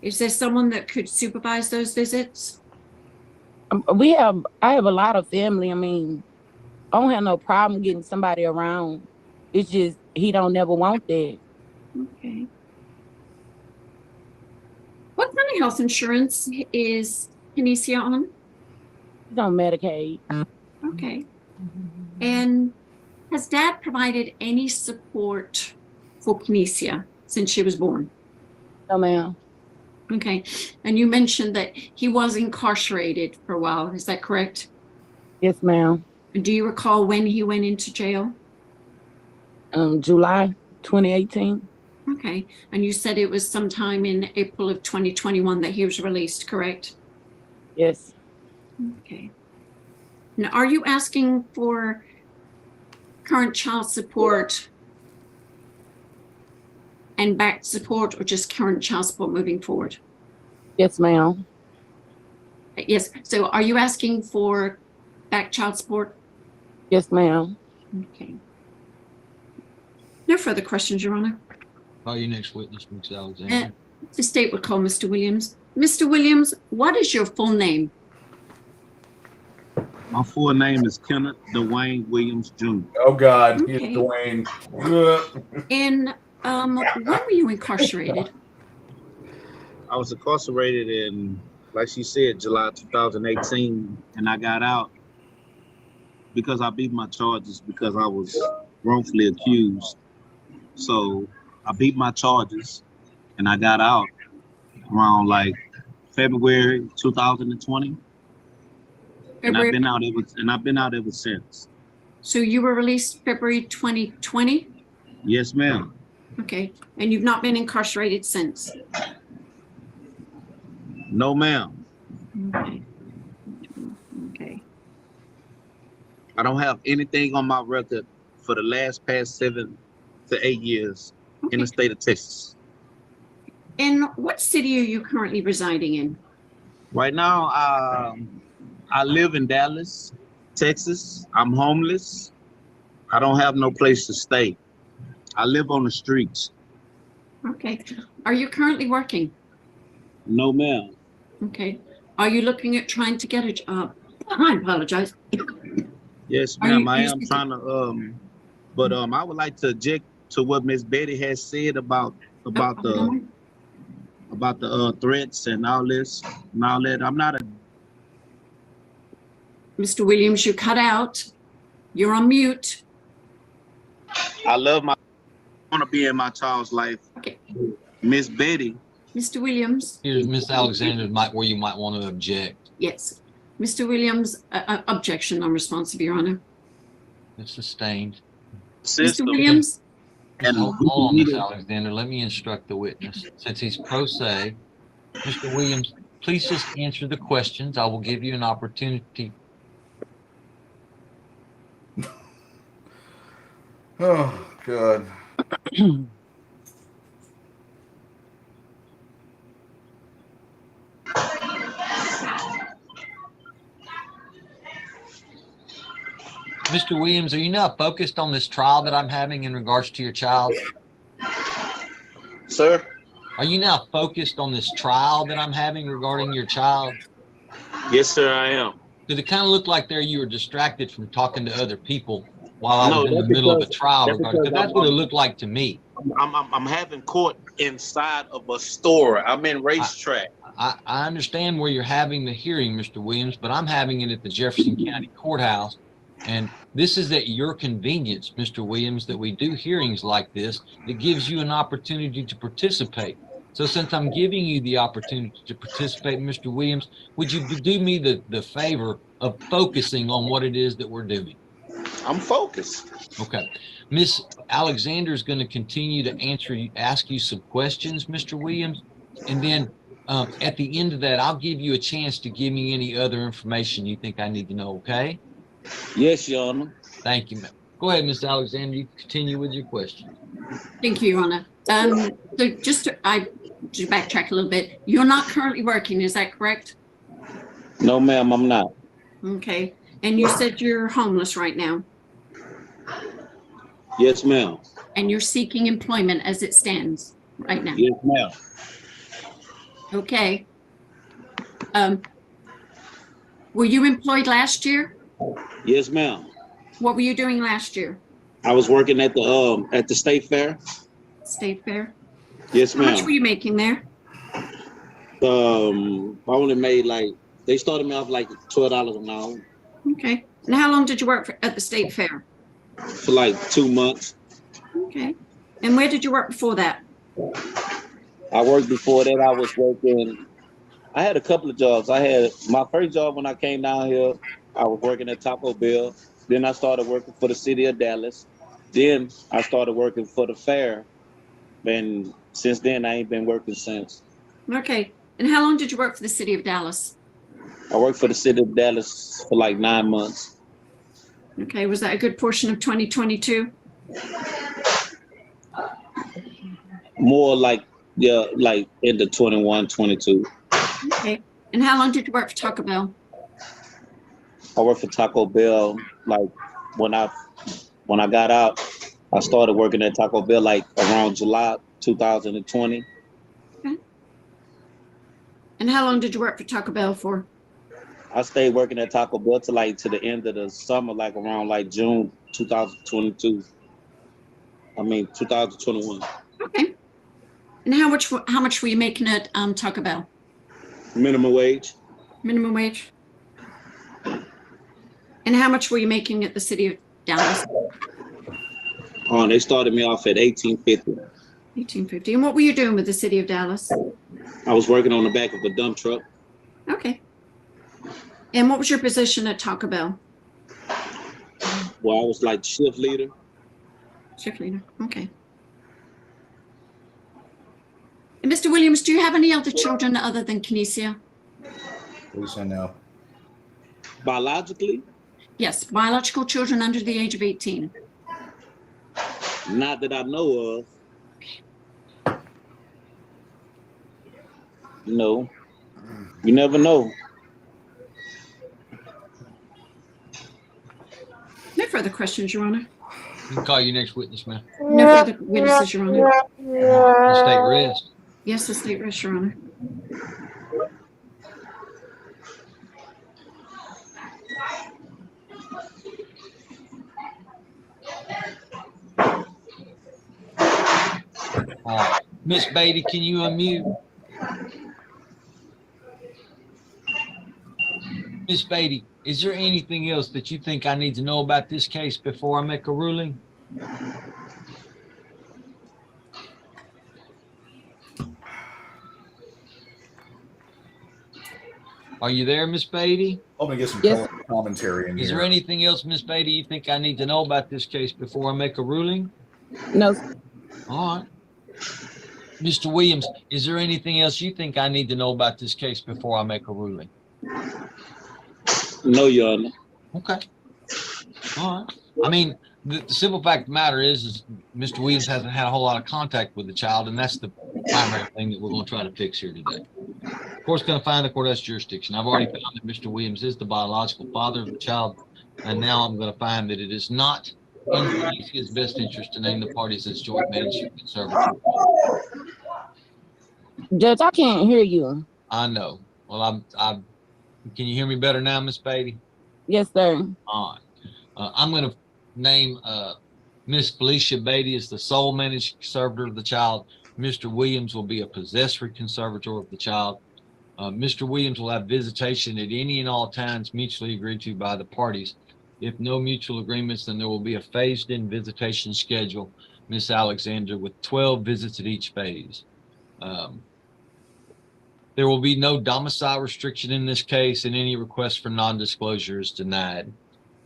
Is there someone that could supervise those visits? I have a lot of family. I mean, I don't have no problem getting somebody around. It's just he don't never want that. Okay. What kind of health insurance is Kinesia on? He's on Medicaid. Okay. And has Dad provided any support for Kinesia since she was born? No, ma'am. Okay. And you mentioned that he was incarcerated for a while. Is that correct? Yes, ma'am. And do you recall when he went into jail? July 2018. Okay. And you said it was sometime in April of 2021 that he was released, correct? Yes. Okay. Now, are you asking for current child support and back support, or just current child support moving forward? Yes, ma'am. Yes. So are you asking for back child support? Yes, ma'am. Okay. No further questions, Your Honor. Call your next witness, Ms. Alexander. The state would call Mr. Williams. Mr. Williams, what is your full name? My full name is Kenneth Dwayne Williams Jr. Oh God, Okay. he's Dwayne. And when were you incarcerated? I was incarcerated in, like she said, July 2018, and I got out because I beat my charges because I was wrongfully accused. So I beat my charges, and I got out around like February 2020. And I've been out ever since. So you were released February 2020? Yes, ma'am. Okay. And you've not been incarcerated since? No, ma'am. Okay. Okay. I don't have anything on my record for the past 7 to 8 years in the state of Texas. And what city are you currently residing in? Right now, I live in Dallas, Texas. I'm homeless. I don't have no place to stay. I live on the streets. Okay. Are you currently working? No, ma'am. Okay. Are you looking at trying to get a job? I apologize. Yes, ma'am. I am trying to. But I would like to object to what Miss Betty has said about the threats and all this and all that. I'm not a. Mr. Williams, you cut out. You're on mute. I want to be in my child's life. Okay. Miss Betty. Mr. Williams. Here's Miss Alexander, where you might want to object. Yes. Mr. Williams, objection, non-responsive, Your Honor. It's sustained. Mr. Williams. And hold on, Miss Alexander. Let me instruct the witness. Since he's pro se, Mr. Williams, please just answer the questions. I will give you an opportunity. Oh God. Mr. Williams, are you now focused on this trial that I'm having in regards to your child? Sir? Are you now focused on this trial that I'm having regarding your child? Yes, sir, I am. Did it kind of look like there you were distracted from talking to other people while I No, was in the that's middle of a because- trial that's regarding? Because because that's what it looked like to me. I'm having court inside of a store. I'm in racetrack. I understand where you're having the hearing, Mr. Williams, but I'm having it at the Jefferson County Courthouse. And this is at your convenience, Mr. Williams, that we do hearings like this. It gives you an opportunity to participate. So since I'm giving you the opportunity to participate, Mr. Williams, would you do me the favor of focusing on what it is that we're doing? I'm focused. Okay. Miss Alexander is going to continue to ask you some questions, Mr. Williams. And then at the end of that, I'll give you a chance to give me any other information you think I need to know, okay? Yes, Your Honor. Thank you, ma'am. Go ahead, Miss Alexander. You can continue with your question. Thank you, Your Honor. So just to backtrack a little bit, you're not currently working, is that correct? No, ma'am, I'm not. Okay. And you said you're homeless right now, Yes, ma'am. and you're seeking employment as it stands right now. Yes, ma'am. Okay. Were you employed last year? Yes, ma'am. What were you doing last year? I was working at the state fair. State fair? Yes, How much ma'am. were you making there? I only made they started me off like $12 an hour Okay. And how long did you work at the state fair? for like 2 months. Okay. And where did you work before that? I worked before that. I was working. I had a couple of jobs. I had my first job when I came down here. I was working at Taco Bell. Then I started working for the city of Dallas. Then I started working for the fair. And since then, I ain't been working since. Okay. And how long did you work for the city of Dallas? I worked for the city of Dallas for like 9 months. Okay. Was that a good portion of 2022? More like, yeah, like into 21, 22. Okay. And how long did you work for Taco Bell? I worked for Taco Bell. Like when I got out, I started working at Taco Bell like around July 2020. Okay. And how long did you work for Taco Bell for? I stayed working at Taco Bell to the end of the summer, like around like June 2022. 2021. Okay. And how much were you making at Taco Bell? Minimum wage. Minimum wage? And how much were you making at the city of Dallas? They started me off at $18.50. $18.50. And what were you doing with the city of Dallas? I was working on the back of a dump truck. Okay. And what was your position at Taco Bell? Well, I was like shift leader. Shift leader. Okay. And Mr. Williams, do you have any other children other than Kinesia? Please say no. Biologically? Yes, biological children under the age of 18. Not that I know of. No. You never know. No further questions, Your Honor. You can call your next witness, ma'am. No further witnesses, Your Honor. The state rest. Yes, the state rest, Your Honor. Miss Beatty, can you unmute? Miss Beatty, is there anything else that you think I need to know about this case before I make a ruling? Are you there, Miss Beatty? I'm gonna get some Yes. commentary in Is here. there anything else, Miss Beatty, you think I need to know about this case before I make a ruling? No, All right. Mr. Williams, is there anything else you think I need to know about this case before I make a ruling? No, Your Honor. Okay. All right. I mean, the simple fact of the matter is Mr. Williams hasn't had a whole lot of contact with the child, and that's the primary thing that we're going to try to fix here today. Of course, going to find the court has jurisdiction. I've already found that Mr. Williams is the biological father of the child. And now I'm going to find that it is not in Kenesia's best interest to name the parties as joint management conservators. Judge, I can't hear you. I know. Well, I'm. Can you hear me better now, Miss Beatty? Yes, sir. All right. I'm going to name Miss Felicia Beatty as the sole managed conservator of the child. Mr. Williams will be a possessory conservator of the child. Mr. Williams will have visitation at any and all times mutually agreed to by the parties. If no mutual agreements, then there will be a phased-in visitation schedule, Miss Alexander, with 12 visits at each phase. There will be no domicile restriction in this case, and any request for non-disclosure is denied.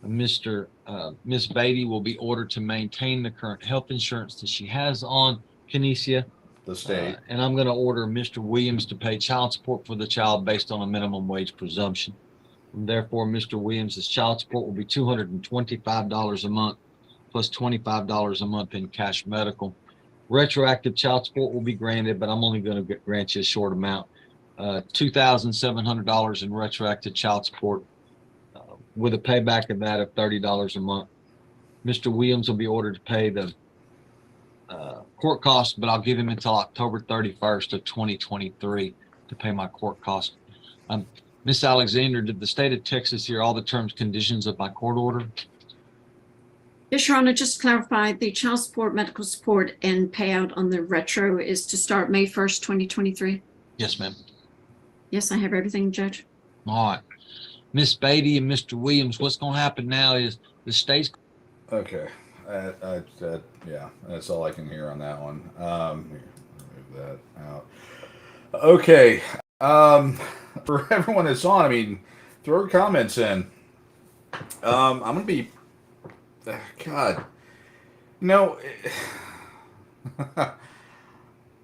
Miss Beatty will be ordered to maintain the current health insurance that she has on Kinesia. The state. And I'm going to order Mr. Williams to pay child support for the child based on a minimum wage presumption. And therefore, Mr. Williams' child support will be $225 a month plus $25 a month in cash medical. Retroactive child support will be granted, but I'm only going to grant you a short amount. $2,700 in retroactive child support with a payback of that of $30 a month. Mr. Williams will be ordered to pay the court costs, but I'll give him until October 31st of 2023 to pay my court costs. Miss Alexander, did the state of Texas hear all the terms and conditions of my court order? Yes, Your Honor, just to clarify, the child support, medical support, and payout on the retro is to start May 1st, 2023? Yes, ma'am. Yes, I have everything, Judge. All right. Miss Beatty and Mr. Williams, what's going to happen now is the state's... Okay. Yeah, that's all I can hear on that one. Remove that out. Okay. For everyone that's on, I mean, throw comments in. I'm going to be... God.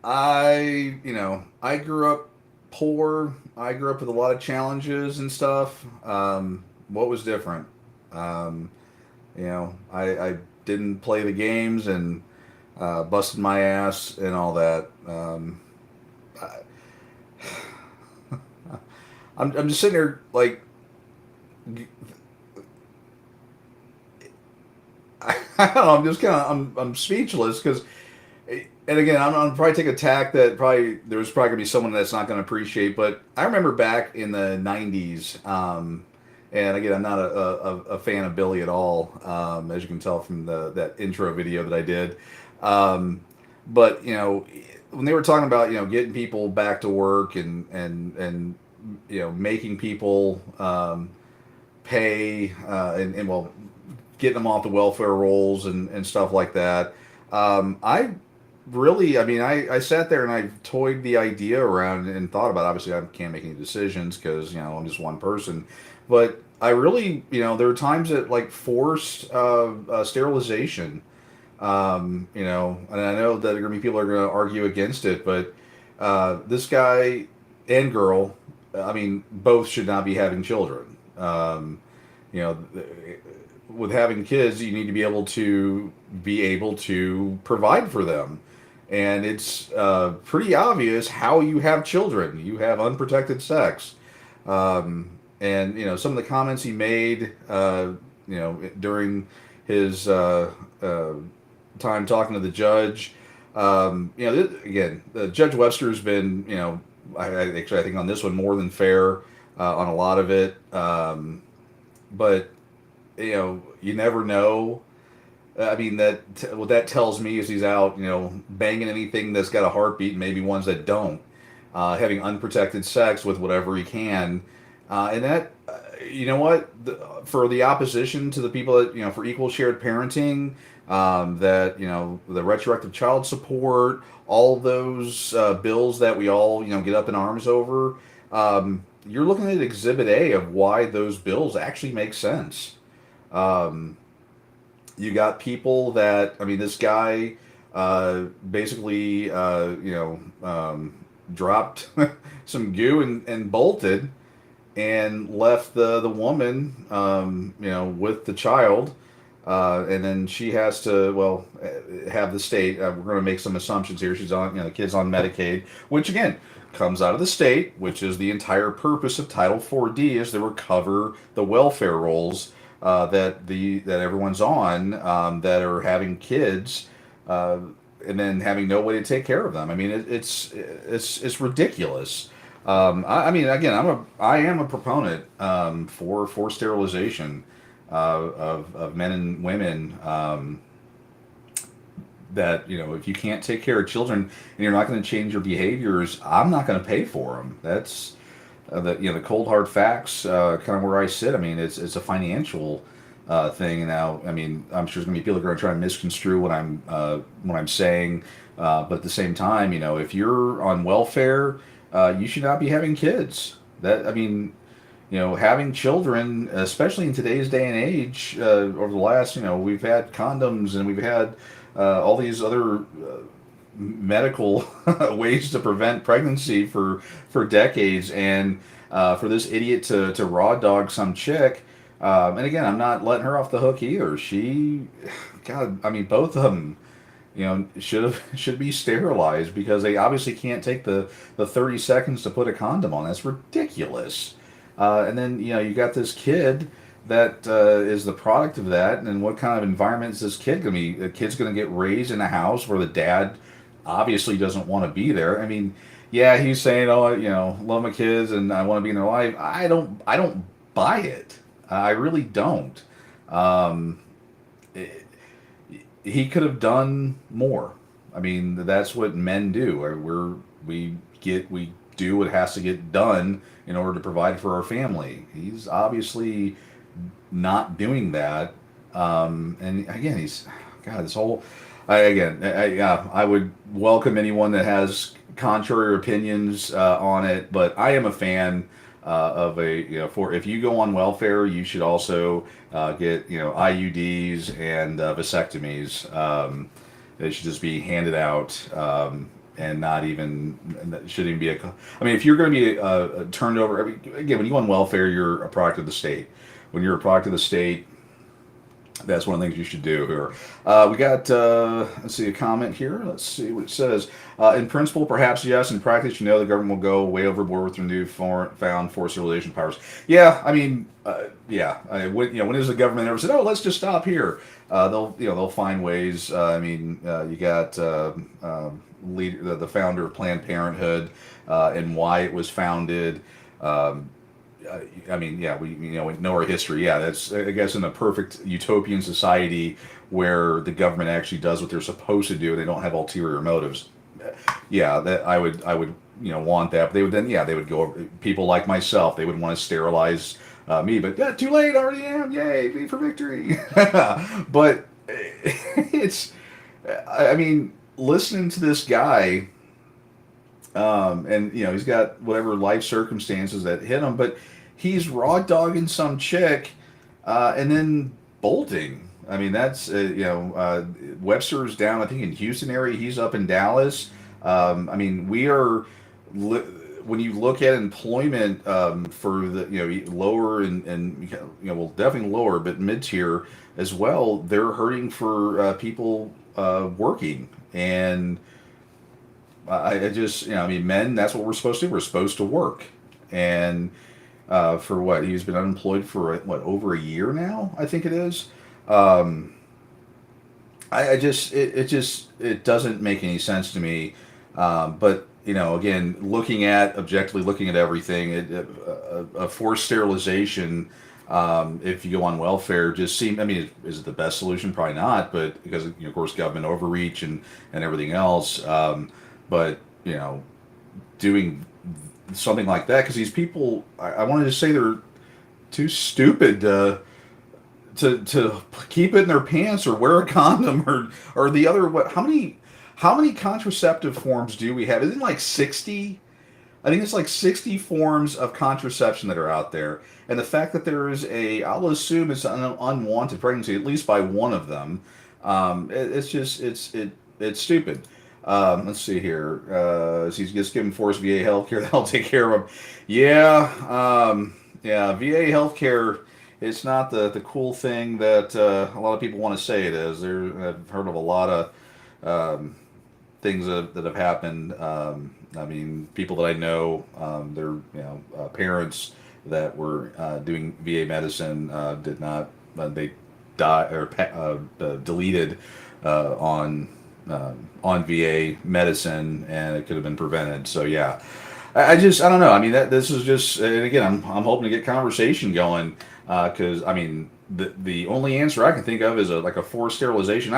I grew up poor. I grew up with a lot of challenges and stuff. What was different? I didn't play the games and busted my ass and all that. I'm just sitting here like I don't know. I'm just kind of I'm speechless because, and again, I'm probably take a tack that probably there's probably gonna be someone that's not gonna appreciate. But I remember back in the '90s, and again, I'm not a fan of Billy at all, as you can tell from that intro video that I did. But when they were talking about getting people back to work and making people pay and well, getting them off the welfare rolls and stuff like that. I sat there and I toyed the idea around and thought about it. Obviously, I can't make any decisions because I'm just one person. But I really, there are times that like forced sterilization. And I know that there are gonna be people that are gonna argue against it, but this guy and girl, both should not be having children. With having kids, you need to be able to provide for them, and it's pretty obvious how you have children. You have unprotected sex, and some of the comments he made, during his time talking to the judge. Again, Judge Webster's been, I think on this one more than fair on a lot of it, but. You never know. What that tells me is he's out, banging anything that's got a heartbeat, maybe ones that don't, having unprotected sex with whatever he can, and that, for the opposition to the people that for equal shared parenting, that the retroactive child support, all those bills that we all get up in arms over, you're looking at Exhibit A of why those bills actually make sense. You got people that this guy basically dropped some goo and bolted and left the woman with the child, and then she has to have the state. We're going to make some assumptions here. She's on the kid's on Medicaid, which again comes out of the state, which is the entire purpose of Title 4D is to recover the welfare rolls that everyone's on, that are having kids, and then having no way to take care of them. I mean, it's ridiculous. I mean, again, I am a proponent, for sterilization, of men and women. That, if you can't take care of children and you're not going to change your behaviors, I'm not going to pay for them. That's the cold hard facts, kind of where I sit. I mean, it's a financial thing now. I mean, I'm sure there's going to be people that are going to try and misconstrue what I'm saying, but at the same time, if you're on welfare, you should not be having kids. That, I mean, having children, especially in today's day and age, over the last, we've had condoms and we've had all these other medical ways to prevent pregnancy for decades, and for this idiot to raw dog some chick, and again, I'm not letting her off the hook either. God, I mean, both of them, should be sterilized, because they obviously can't take the 30 seconds to put a condom on. That's ridiculous. And then, you got this kid that is the product of that. And what kind of environment is this kid going to be? The kid's going to get raised in a house where the dad obviously doesn't want to be there. I mean, yeah, he's saying, oh, love my kids and I want to be in their life. I don't buy it. I really don't. He could have done more. I mean, that's what men do. We do what has to get done in order to provide for our family. He's obviously not doing that. And again, this whole, I would welcome anyone that has contrary opinions on it, but I am a fan of if you go on welfare, you should also get, IUDs and vasectomies. They should just be handed out, and not even, that shouldn't even be I mean, if you're going to be turned over, again, when you go on welfare, you're a product of the state. When you're a product of the state, that's one of the things you should do here. We got, let's see, a comment here. Let's see what it says. In principle, perhaps yes. In practice, the government will go way overboard with their new found forced sterilization powers. Yeah, I mean, yeah. When has the government ever said, "Oh, let's just stop here"? They'll find ways. I mean, you got the founder of Planned Parenthood, and why it was founded. I mean, yeah, we know our history. Yeah, that's, I guess, in a perfect utopian society where the government actually does what they're supposed to do, and they don't have ulterior motives. Yeah, that I would want that. But they would go. People like myself, they would want to sterilize me, but yeah, too late, already am. Yay, be for victory. But I mean, listening to this guy. And he's got whatever life circumstances that hit him, but he's raw dogging some chick, and then bolting. I mean, that's Webster's down, I think, in Houston area. He's up in Dallas. I mean, we are when you look at employment, for the lower and well, definitely lower, but mid tier as well. They're hurting for people working. And I just, I mean, men, that's what we're supposed to do. We're supposed to work. And for what? He's been unemployed for, over a year now, I think it is. It doesn't make any sense to me. But, again, objectively looking at everything, a forced sterilization, if you go on welfare, just seem, I mean, is it the best solution? Probably not, but because, of course, government overreach and everything else. But, doing something like that, because these people, I wanted to say they're too stupid to keep it in their pants or wear a condom or the other. How many contraceptive forms do we have? Isn't it like 60? I think it's like 60 forms of contraception that are out there. And the fact that there is I'll assume it's an unwanted pregnancy, at least by one of them. It's stupid. Let's see here. He's just giving forced VA healthcare. That'll take care of him. Yeah. Yeah. VA healthcare. It's not the cool thing that a lot of people want to say it is. I've heard of a lot of things that have happened. I mean, people that I know, their parents that were doing VA medicine did not they die or deleted on VA medicine, and it could have been prevented. So yeah, I don't know. I mean, this is just, and again, I'm hoping to get conversation going, because I mean, the only answer I can think of is like a forced sterilization.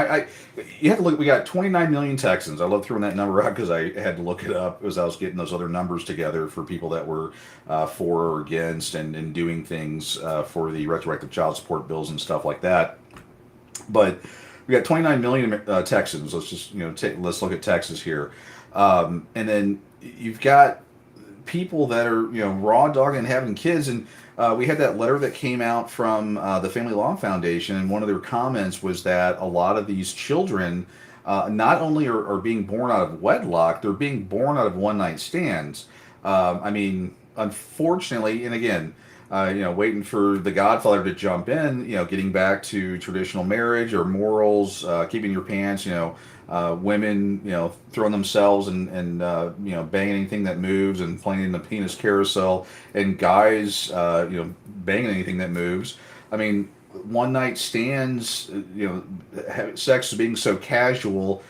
You have to look. We got 29 million Texans. I love throwing that number out because I had to look it up as I was getting those other numbers together for people that were for or against, and doing things for the retroactive child support bills and stuff like that. But we got 29 million Texans. Let's just let's look at Texas here, and then you've got people that are raw dogging and having kids. And we had that letter that came out from the Family Law Foundation, and one of their comments was that a lot of these children not only are being born out of wedlock, they're being born out of one night stands. I mean, unfortunately, and again, waiting for the Godfather to jump in, getting back to traditional marriage or morals, keeping your pants, women, throwing themselves and banging anything that moves and playing the penis carousel, and guys, banging anything that moves. I mean, one night stands, sex being so casual.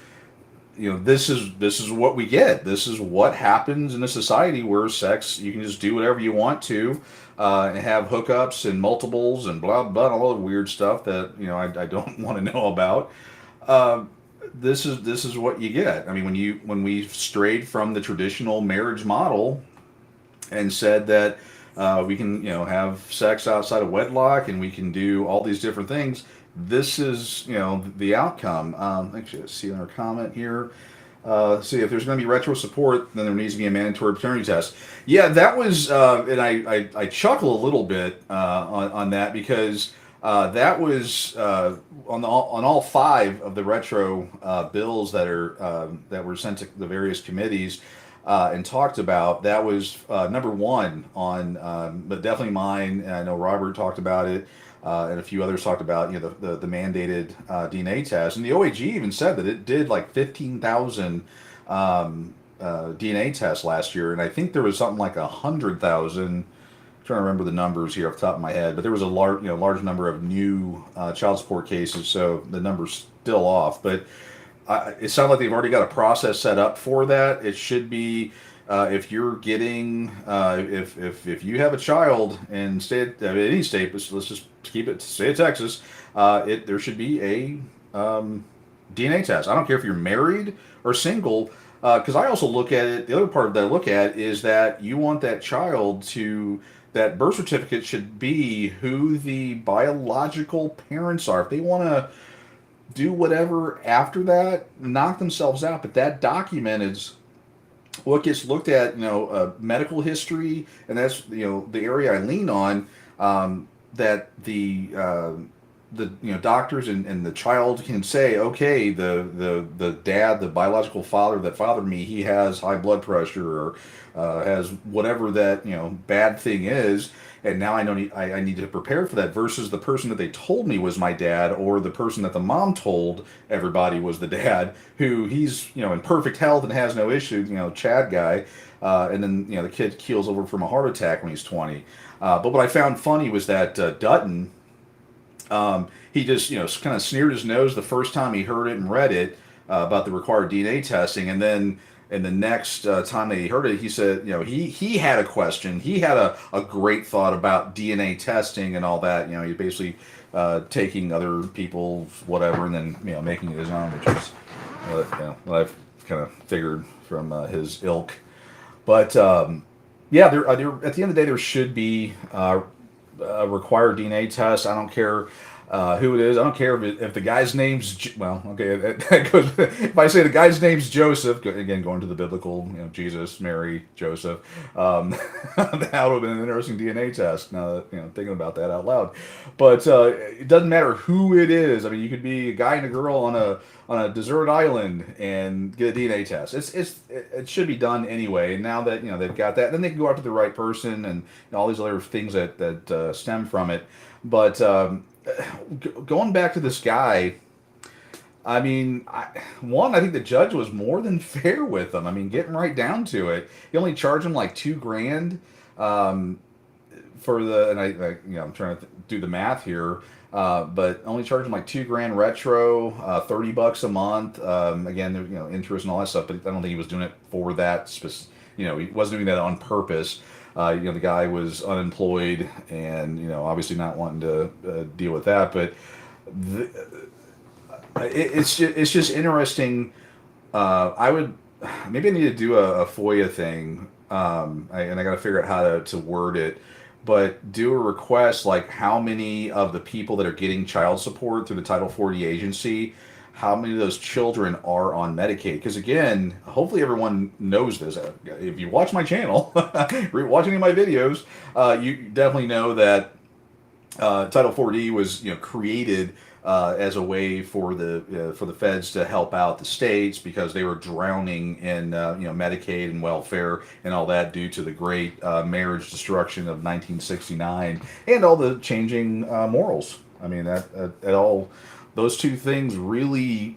This is what we get. This is what happens in a society where sex, you can just do whatever you want to, and have hookups and multiples and blah blah, all the weird stuff that I don't want to know about. This is what you get. I mean, when we strayed from the traditional marriage model and said that we can have sex outside of wedlock and we can do all these different things, this is the outcome. Actually, let's see another comment here. See, if there's going to be retro support, then there needs to be a mandatory paternity test. Yeah, that was, and I chuckle a little bit on that, because that was on all five of the retro bills that were sent to the various committees and talked about. That was number one on, but definitely mine. And I know Robert talked about it, and a few others talked about the mandated DNA test. And the OAG even said that it did like 15,000 DNA tests last year, and I think there was something like 100,000. Trying to remember the numbers here off the top of my head, but there was a large number of new child support cases, so the number's still off. But it sounds like they've already got a process set up for that. It should be, if you're getting if you have a child in any state, let's just keep it state of Texas, there should be a DNA test. I don't care if you're married or single, because I also look at it. The other part that I look at is that you want that child to. That birth certificate should be who the biological parents are. If they want to do whatever after that, knock themselves out. But that document is what gets looked at. Medical history, and that's the area I lean on. That the doctors and the child can say, okay, the dad, the biological father that fathered me, he has high blood pressure, or has whatever that bad thing is, and now I know I need to prepare for that, versus the person that they told me was my dad, or the person that the mom told everybody was the dad, who he's in perfect health and has no issue, Chad guy, and then the kid keels over from a heart attack when he's 20. But what I found funny was that Dutton, he just kind of sneered his nose the first time he heard it and read it about the required DNA testing, and then the next time that he heard it, he said he had a question, he had a great thought about DNA testing and all that. He's basically taking other people's whatever and then making it his own, which is what I've kind of figured from his ilk. But yeah, there at the end of the day, there should be a required DNA test. I don't care who it is. I don't care if the guy's name's that goes. If I say the guy's name's Joseph, again going to the biblical, Jesus, Mary, Joseph, that would have been an interesting DNA test. Now that thinking about that out loud, but it doesn't matter who it is. I mean, you could be a guy and a girl on a desert island and get a DNA test. It should be done anyway. And now that they've got that, then they can go after the right person and all these other things that stem from it. But going back to this guy, I mean, I think the judge was more than fair with him. I mean, getting right down to it, he only charged him like $2,000 for the, and I'm trying to do the math here. but only charging like $2,000 retro, $30 a month. Again, there, interest and all that stuff, but I don't think he was doing it for that. He wasn't doing that on purpose. The guy was unemployed and, obviously not wanting to deal with that. But it's just interesting. I would maybe I need to do a FOIA thing, and I got to figure out how to word it. But do a request like how many of the people that are getting child support through the Title 40 agency, how many of those children are on Medicaid? Because again, hopefully everyone knows this. If you watch my channel, watch any of my videos, you definitely know that Title 40 was created as a way for the feds to help out the states because they were drowning in Medicaid and welfare and all that due to the great marriage destruction of 1969 and all the changing morals. I mean that all those two things really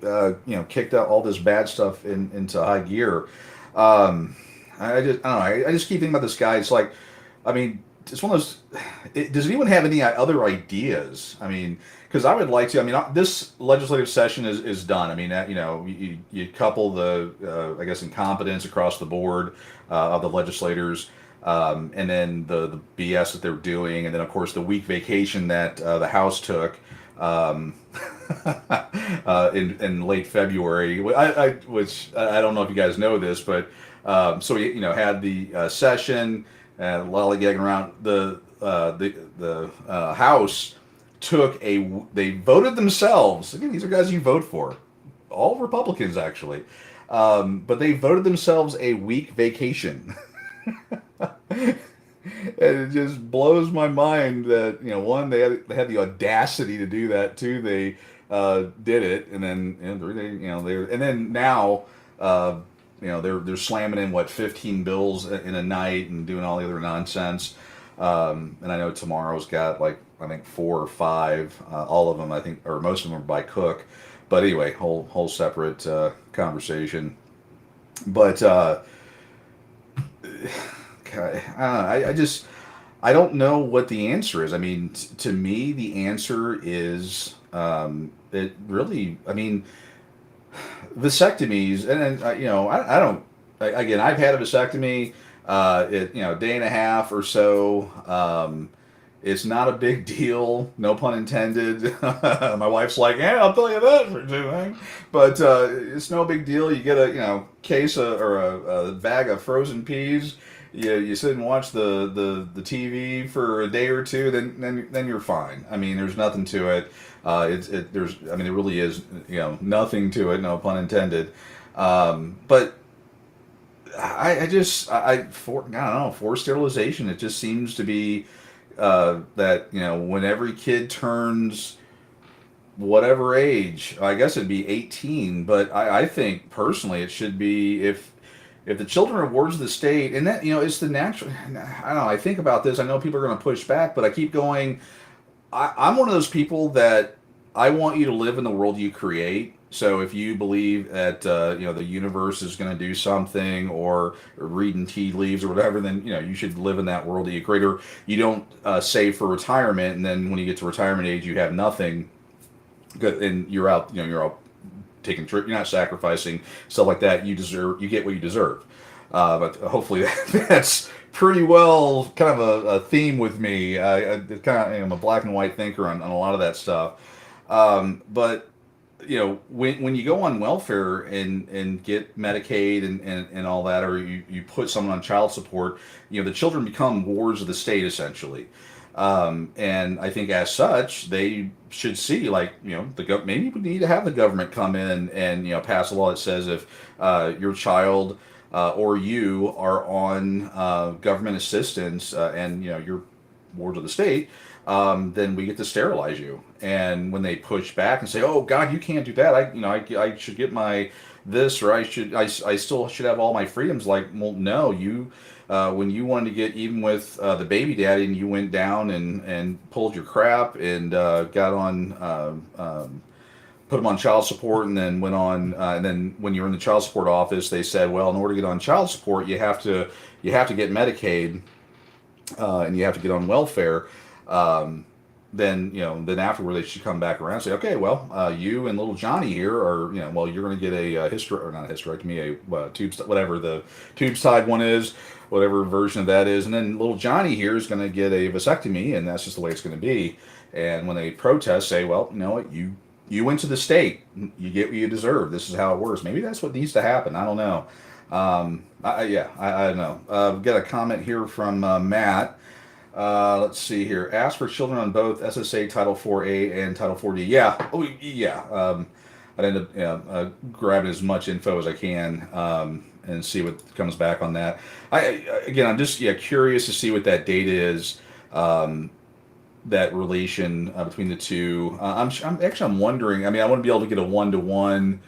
kicked out all this bad stuff into high gear. I don't know. I just keep thinking about this guy. It's like, I mean, it's one of those. Does anyone have any other ideas? I mean, because I would like to. I mean, this legislative session is done. I mean, you couple the, I guess, incompetence across the board of the legislators, and then the BS that they're doing, and then of course the week vacation that the House took in late February. Which I don't know if you guys know this, but so we had the session. Lollygagging around the House they voted themselves. Again, these are guys you vote for, all Republicans actually, but they voted themselves a week vacation. And it just blows my mind that one, they had the audacity to do that. Two, they did it, and then and then now. They're slamming in 15 bills in a night and doing all the other nonsense. And I know tomorrow's got I think 4 or 5, all of them I think, or most of them are by Cook. But anyway, whole separate conversation. But I don't know what the answer is. I mean, to me, the answer is it really. I mean. Vasectomies, and I don't. Again, I've had a vasectomy, day and a half or so. It's not a big deal, no pun intended. My wife's like, "Yeah, I'll tell you that for doing," but it's no big deal. You get a case or a bag of frozen peas. You sit and watch the TV for a day or two, then you're fine. I mean, there's nothing to it. There really is nothing to it, no pun intended. But I don't know, forced sterilization. It just seems to be that when every kid turns whatever age, I guess it'd be 18. But I think personally it should be if the children are wards of the state, and that it's the natural. I don't know. I think about this. I know people are going to push back, but I keep going. I'm one of those people that I want you to live in the world you create. So if you believe that the universe is going to do something, or reading tea leaves or whatever, then you should live in that world that you create. Or you don't save for retirement, and then when you get to retirement age, you have nothing. Good, and you're out. You're out taking trip. You're not sacrificing stuff like that. You get what you deserve. But hopefully that's pretty well kind of a theme with me. I'm a black and white thinker on a lot of that stuff. But when you go on welfare and get Medicaid and all that, or you put someone on child support, the children become wards of the state essentially. And I think as such, they should see maybe we need to have the government come in and pass a law that says if your child or you are on government assistance and you're wards of the state, then we get to sterilize you. And when they push back and say, "Oh God, you can't do that. I should get my this, or I still should have all my freedoms." Like, well, no, you. When you wanted to get even with the baby daddy, and you went down and pulled your crap and got on, put him on child support, and then went on, and then when you were in the child support office, they said, well, in order to get on child support, you have to get Medicaid, and you have to get on welfare. then then afterward they should come back around and say, okay, well, you and little Johnny here are, well, you're going to get a or not a hysterectomy, a tube, whatever the tube side one is, whatever version of that is, and then little Johnny here is going to get a vasectomy, and that's just the way it's going to be. And when they protest, say, well, you know what, you went to the state, you get what you deserve. This is how it works. Maybe that's what needs to happen. I don't know. I don't know. We've got a comment here from Matt. Let's see here. Ask for children on both SSA Title 4A and Title 4D. Yeah. Oh, yeah. I'd end up grabbing as much info as I can and see what comes back on that. I'm just curious to see what that data is. That relation between the two. I'm wondering. I mean, I wouldn't be able to get a 1-to-1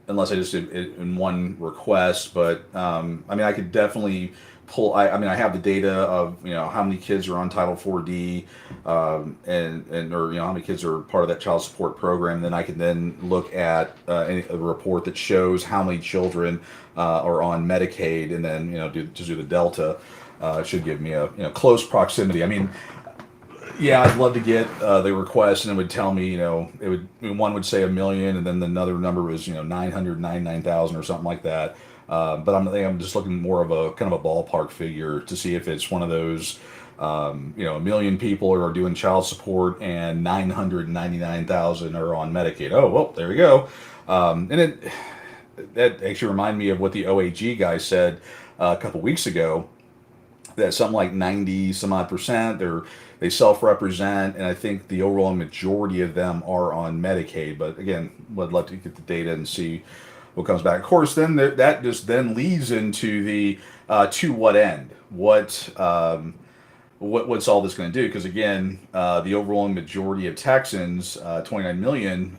unless I just did it in one request. But I mean, I could definitely pull. I mean, I have the data of how many kids are on Title 4D, and or how many kids are part of that child support program. Then I can then look at a report that shows how many children are on Medicaid, and then do the delta. It should give me a close proximity. I mean. Yeah, I'd love to get the request, and it would tell me, one would say 1 million, and then another number was, 999,000 or something like that. But I'm just looking more of a kind of a ballpark figure to see if it's one of those, 1 million people are doing child support and 999,000 are on Medicaid. Oh, well, there we go. And that actually reminded me of what the OAG guy said a couple weeks ago. That something like 90 some odd percent they self-represent, and I think the overall majority of them are on Medicaid. But again, would love to get the data and see what comes back. Of course, then that just then leads into the to what end? What's all this going to do? Because again, the overall majority of Texans, 29 million,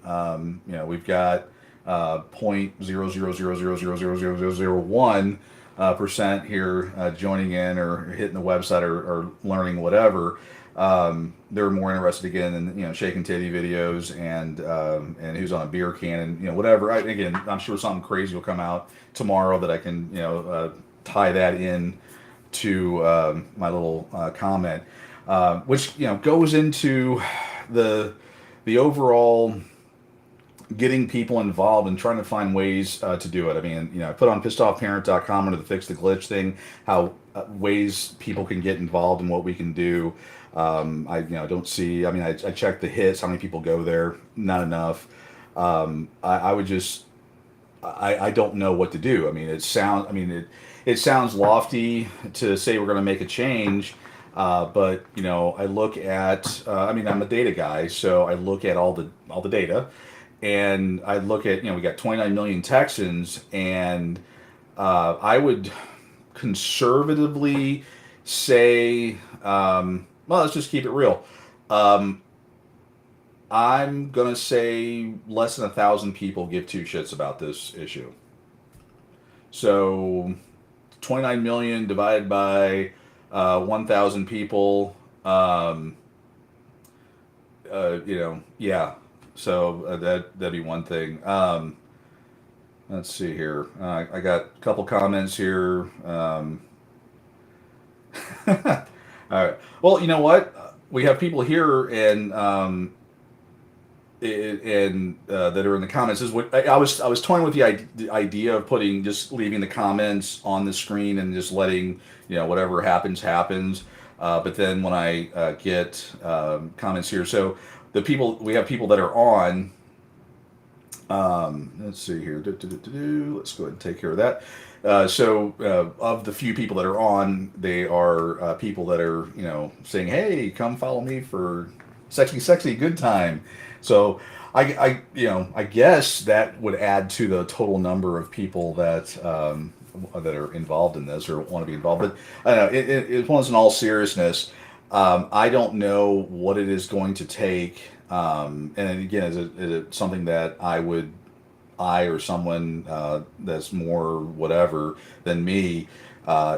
we've got 0.00000001 percent here joining in or hitting the website or learning whatever. They're more interested again in shaking titty videos and who's on a beer can and whatever. Again, I'm sure something crazy will come out tomorrow that I can tie that in to my little comment, which goes into the overall getting people involved and trying to find ways to do it. I mean, I put on pissedoffparent.com under the fix the glitch thing, how ways people can get involved and what we can do. I don't see. I mean, I checked the hits, how many people go there, not enough. I would just, I don't know what to do. I mean, it sounds lofty to say we're going to make a change. But I look at, I'm a data guy, so I look at all the data. And I look at, we got 29 million Texans, and I would conservatively say, well, let's just keep it real. I'm going to say less than 1,000 people give two shits about this issue. So 29 million divided by 1,000 people, yeah. So that'd be one thing. Let's see here. I got a couple comments here. All right. Well, you know what? We have people here and that are in the comments. Is what I was toying with the idea of leaving the comments on the screen and just letting whatever happens. But then when I get comments here, so we have people that are on. Let's see here. Let's go ahead and take care of that. So of the few people that are on, they are people that are saying, "Hey, come follow me for sexy good time." So I guess that would add to the total number of people that are involved in this or want to be involved. But I don't know. It in all seriousness. I don't know what it is going to take. And again, is it something that I or someone that's more whatever than me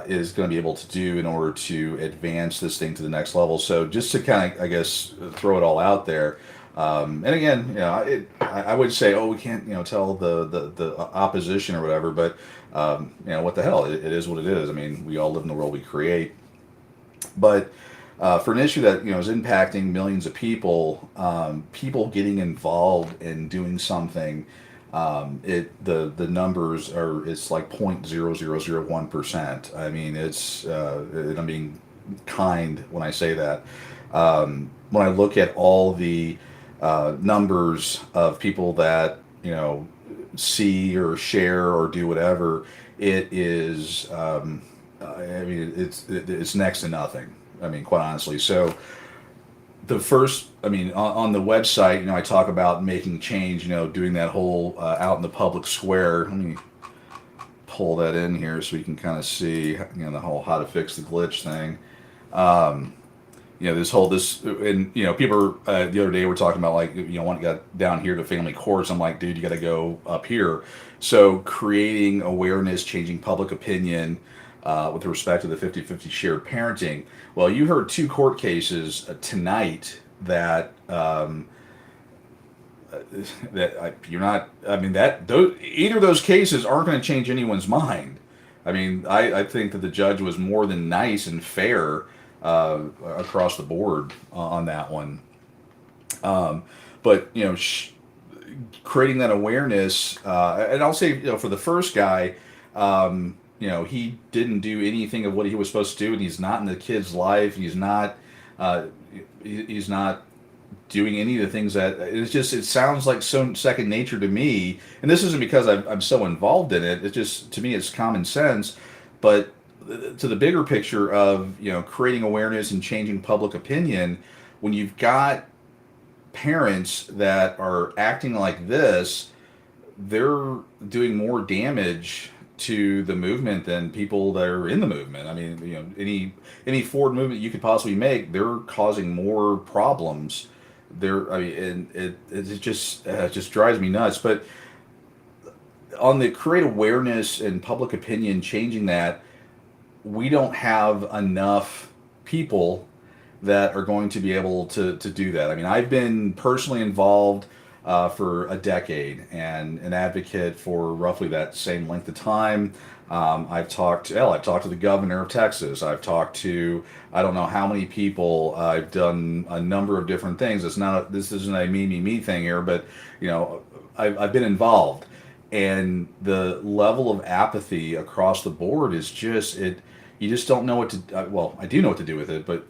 is going to be able to do in order to advance this thing to the next level. So just to kind of, I guess, throw it all out there. And again, I would say, oh, we can't, tell the opposition or whatever, but what the hell? It is what it is. I mean, we all live in the world we create. But for an issue that is impacting millions of people, people getting involved in doing something, the numbers it's like 0.0001%. I mean, and I'm being kind when I say that. When I look at all the numbers of people that see or share or do whatever, it is. I mean, it's next to nothing. I mean, quite honestly. So the first, I mean, on the website, I talk about making change. Doing that whole out in the public square. Let me pull that in here so we can kind of see, the whole how to fix the glitch thing. And people the other day were talking about like want to get down here to family courts. I'm like, dude, you got to go up here. So creating awareness, changing public opinion with respect to the 50-50 shared parenting. Well, you heard 2 court cases tonight that you're not. I mean either of those cases aren't going to change anyone's mind. I mean, I think that the judge was more than nice and fair across the board on that one. But creating that awareness, and I'll say, for the first guy, he didn't do anything of what he was supposed to do, and he's not in the kid's life. He's not doing any of the things that it sounds like so second nature to me. And this isn't because I'm so involved in it. It's just, to me, it's common sense. But to the bigger picture of creating awareness and changing public opinion, when you've got parents that are acting like this, they're doing more damage to the movement than people that are in the movement. I mean, any forward movement you could possibly make, they're causing more problems. And it just drives me nuts. But on the create awareness and public opinion, changing that, we don't have enough people that are going to be able to do that. I mean, I've been personally involved for a decade and an advocate for roughly that same length of time. I've talked to the governor of Texas. I've talked to, I don't know how many people. I've done a number of different things. This isn't a me thing here, but I've been involved, and the level of apathy across the board is just it. You just don't know what to. Well, I do know what to do with it, but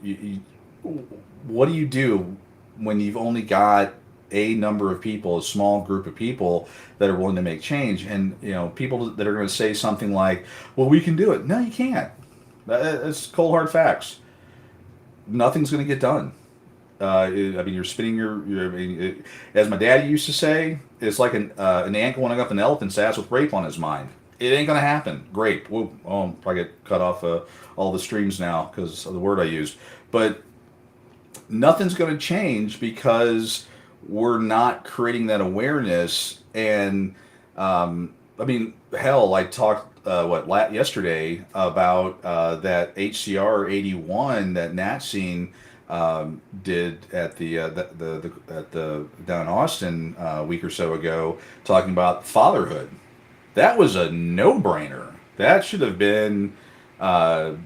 what do you do when you've only got a number of people, a small group of people that are willing to make change, and people that are going to say something like, "Well, we can do it." No, you can't. That's cold hard facts. Nothing's going to get done. I mean, you're spinning as my daddy used to say, it's like an ant going up an elephant's ass with rape on his mind. It ain't going to happen. Grape. Whoa, I'll probably get cut off all the streams now because of the word I used. But nothing's going to change because we're not creating that awareness. And I mean, hell, I talked yesterday about that HCR 81 that Nat scene did at the down in Austin a week or so ago, talking about fatherhood. That was a no-brainer. That should have been a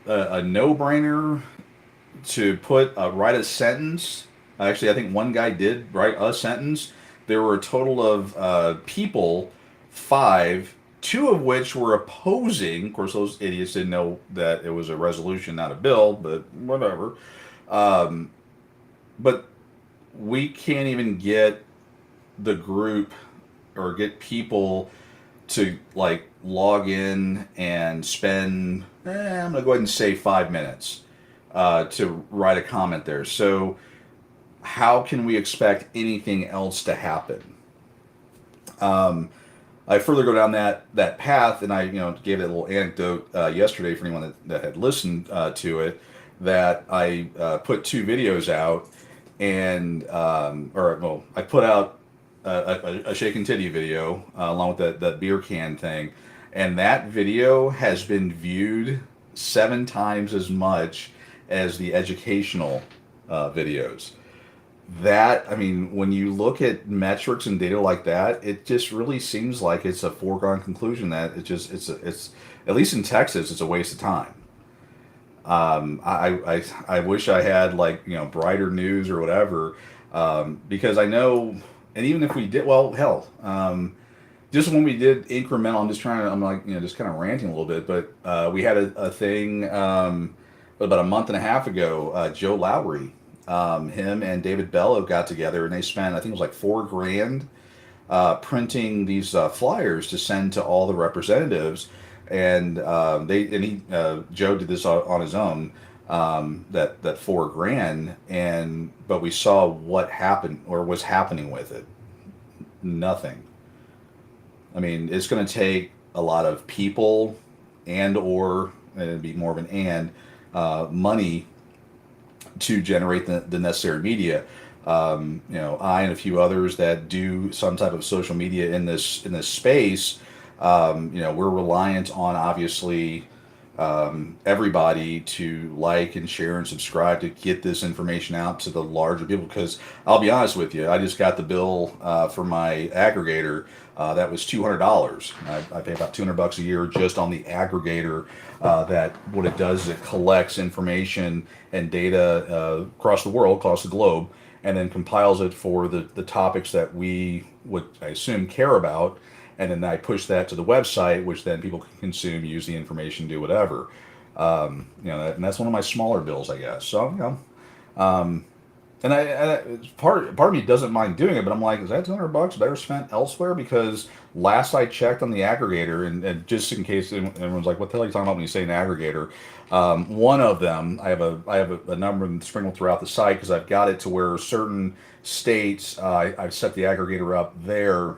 no-brainer to write a sentence. Actually, I think one guy did write a sentence. There were a total of people, 5, 2 of which were opposing. Of course, those idiots didn't know that it was a resolution, not a bill, but whatever. But we can't even get the group or get people to log in and spend, I'm going to go ahead and say 5 minutes to write a comment there. So how can we expect anything else to happen? I further go down that path, and I gave it a little anecdote yesterday for anyone that had listened to it, that I put 2 videos out, and I put out a shaken titty video along with that beer can thing, and that video has been viewed 7 times as much as the educational videos. That, I mean, when you look at metrics and data like that, it just really seems like it's a foregone conclusion that it's at least in Texas, it's a waste of time. I wish I had like brighter news or whatever, because I know, and even if we did, well, hell, just when we did incremental, I'm like just kind of ranting a little bit, but we had a thing about a month and a half ago. Joe Lowry, him and David Bello got together and they spent, I think it was like $4 grand printing these flyers to send to all the representatives, and Joe did this on his own. That $4 grand, but we saw what happened or was happening with it. Nothing. I mean, it's going to take a lot of people and it'd be more of an money to generate the necessary media. I and a few others that do some type of social media in this space, we're reliant on obviously everybody to like and share and subscribe to get this information out to the larger people. Because I'll be honest with you, I just got the bill for my aggregator. That was $200. I pay about $200 a year just on the aggregator. That what it does is it collects information and data across the world, across the globe, and then compiles it for the topics that we would, I assume, care about. And then I push that to the website, which then people can consume, use the information, do whatever. And that's one of my smaller bills, I guess. So, and part of me doesn't mind doing it, but I'm like, is that $200 better spent elsewhere? Because last I checked on the aggregator, and just in case everyone's like, what the hell are you talking about when you say an aggregator? One of them, I have a number sprinkled throughout the site because I've got it to where certain states, I've set the aggregator up there,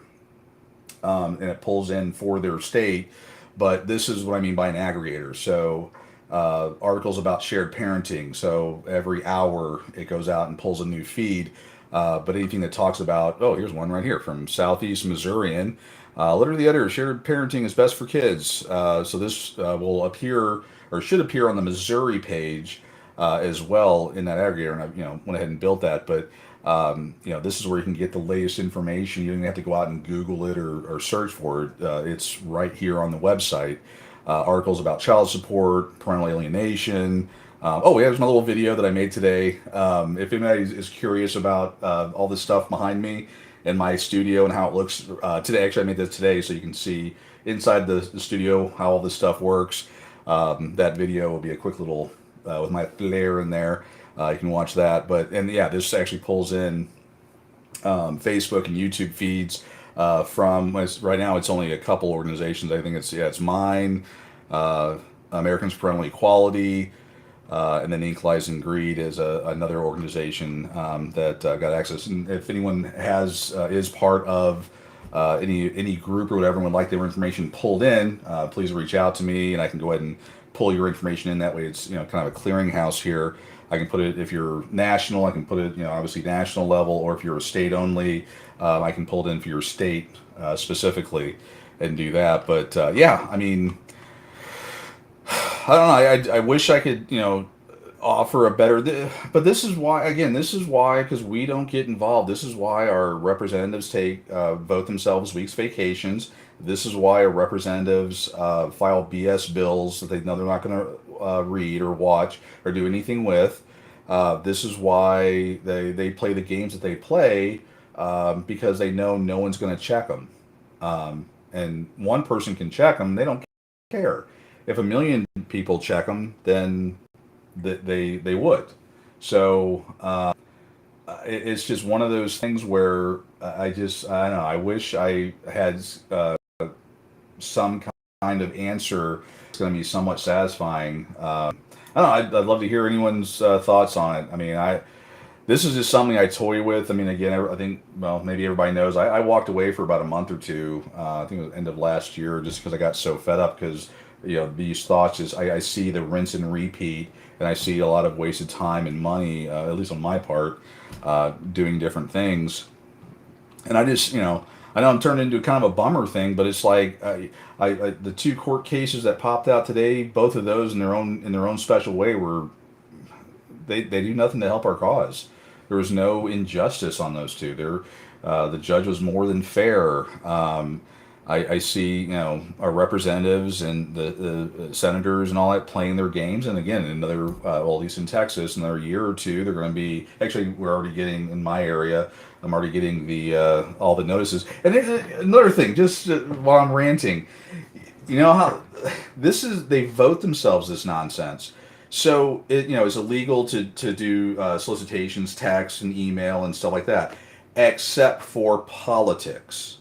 and it pulls in for their state. But this is what I mean by an aggregator. So articles about shared parenting. So every hour it goes out and pulls a new feed. But anything that talks about, oh, here's one right here from Southeast Missourian. Literally the editor, shared parenting is best for kids. So this will appear or should appear on the Missouri page as well in that aggregator. And I went ahead and built that. But this is where you can get the latest information. You don't even have to go out and Google it or search for it. It's right here on the website. Articles about child support, parental alienation. There's my little video that I made today. If anybody is curious about all this stuff behind me in my studio and how it looks today, actually I made this today so you can see inside the studio how all this stuff works. That video will be a quick little with my flair in there. You can watch that. This actually pulls in Facebook and YouTube feeds from right now. It's only a couple organizations. I think it's mine, Americans for Parental Equality, and then Ink Lies and Greed is another organization that got access. And if anyone is part of any group or whatever and would like their information pulled in, please reach out to me and I can go ahead and pull your information in. That way it's kind of a clearinghouse here. I can put it, if you're national, I can put it, obviously national level, or if you're a state only, I can pull it in for your state specifically and do that. But I mean, I don't know. I wish I could, offer a better, but this is why, because we don't get involved. This is why our representatives vote themselves weeks vacations. This is why our representatives file BS bills that they know they're not going to read or watch or do anything with. This is why they play the games that they play, because they know no one's going to check them. And one person can check them, they don't care. If 1 million people check them, then they would. So it's just one of those things where I don't know. I wish I had some kind of answer. It's going to be somewhat satisfying. I don't know. I'd love to hear anyone's thoughts on it. I mean, this is just something I toy with. I mean, again, I think, well, maybe everybody knows. I walked away for about a month or two. I think it was the end of last year, just because I got so fed up. Because these thoughts I see the rinse and repeat, and I see a lot of wasted time and money, at least on my part, doing different things. And I just, I know I'm turned into kind of a bummer thing, but it's like the 2 court cases that popped out today, both of those in their own special way were they do nothing to help our cause. There was no injustice on those 2. The judge was more than fair. I see, you know, our representatives and the senators and all that playing their games. And again, another, well, at least in Texas, another year or two, they're going to be. Actually, we're already getting in my area. I'm already getting the all the notices. And then another thing, just while I'm ranting, you know how this is? They vote themselves this nonsense. So it, you know, it's illegal to do solicitations, text, and email and stuff like that, except for politics.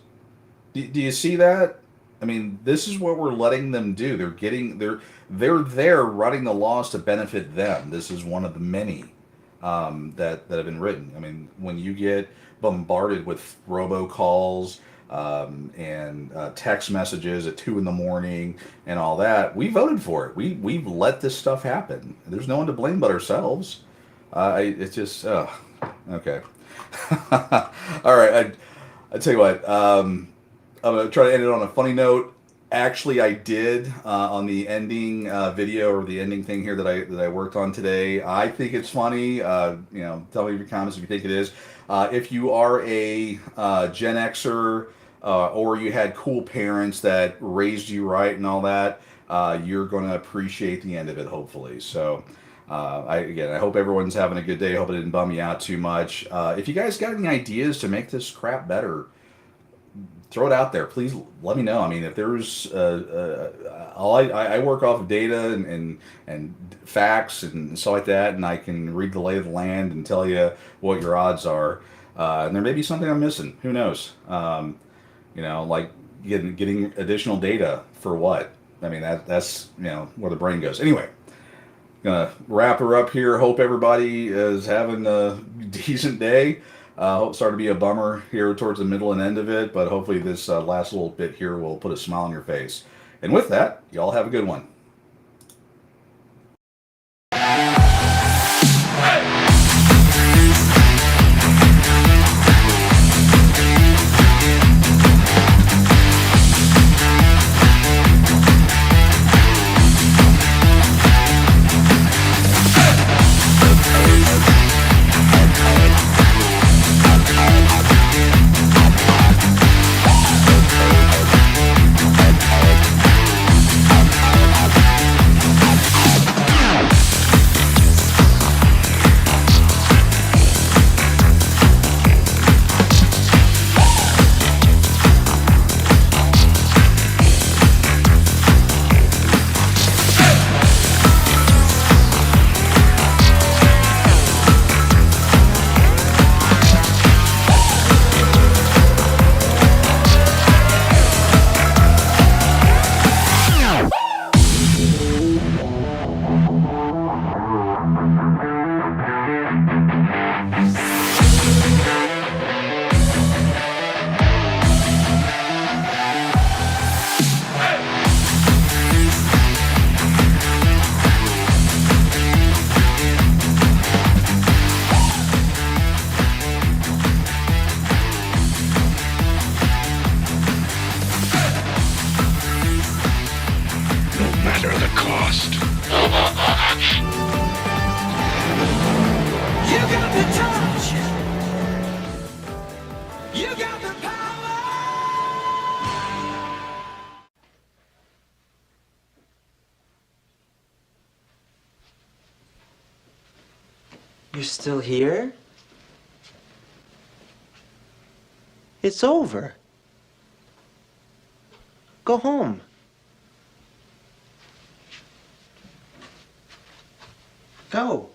Do you see that? I mean, this is what we're letting them do. They're there writing the laws to benefit them. This is one of the many that have been written. I mean, when you get bombarded with robocalls and text messages at 2 in the morning and all that, we voted for it. We've let this stuff happen. There's no one to blame but ourselves. It's just okay. All right, I tell you what. I'm gonna try to end it on a funny note. Actually, I did on the ending video or the ending thing here that I worked on today. I think it's funny. You know, tell me your comments if you think it is. If you are a Gen Xer or you had cool parents that raised you right and all that, you're going to appreciate the end of it. Hopefully, so. I hope everyone's having a good day. I hope it didn't bum you out too much. If you guys got any ideas to make this crap better, throw it out there. Please let me know. I mean, if there's I work off of data and facts and stuff like that, and I can read the lay of the land and tell you what your odds are. And there may be something I'm missing. Who knows? You know, like getting additional data for what? I mean, that's you know where the brain goes. Anyway, gonna wrap her up here. Hope everybody is having a decent day. Hope it's starting to be a bummer here towards the middle and end of it, but hopefully this last little bit here will put a smile on your face. And with that, y'all have a good one. You're still here? It's over. Go home. Go.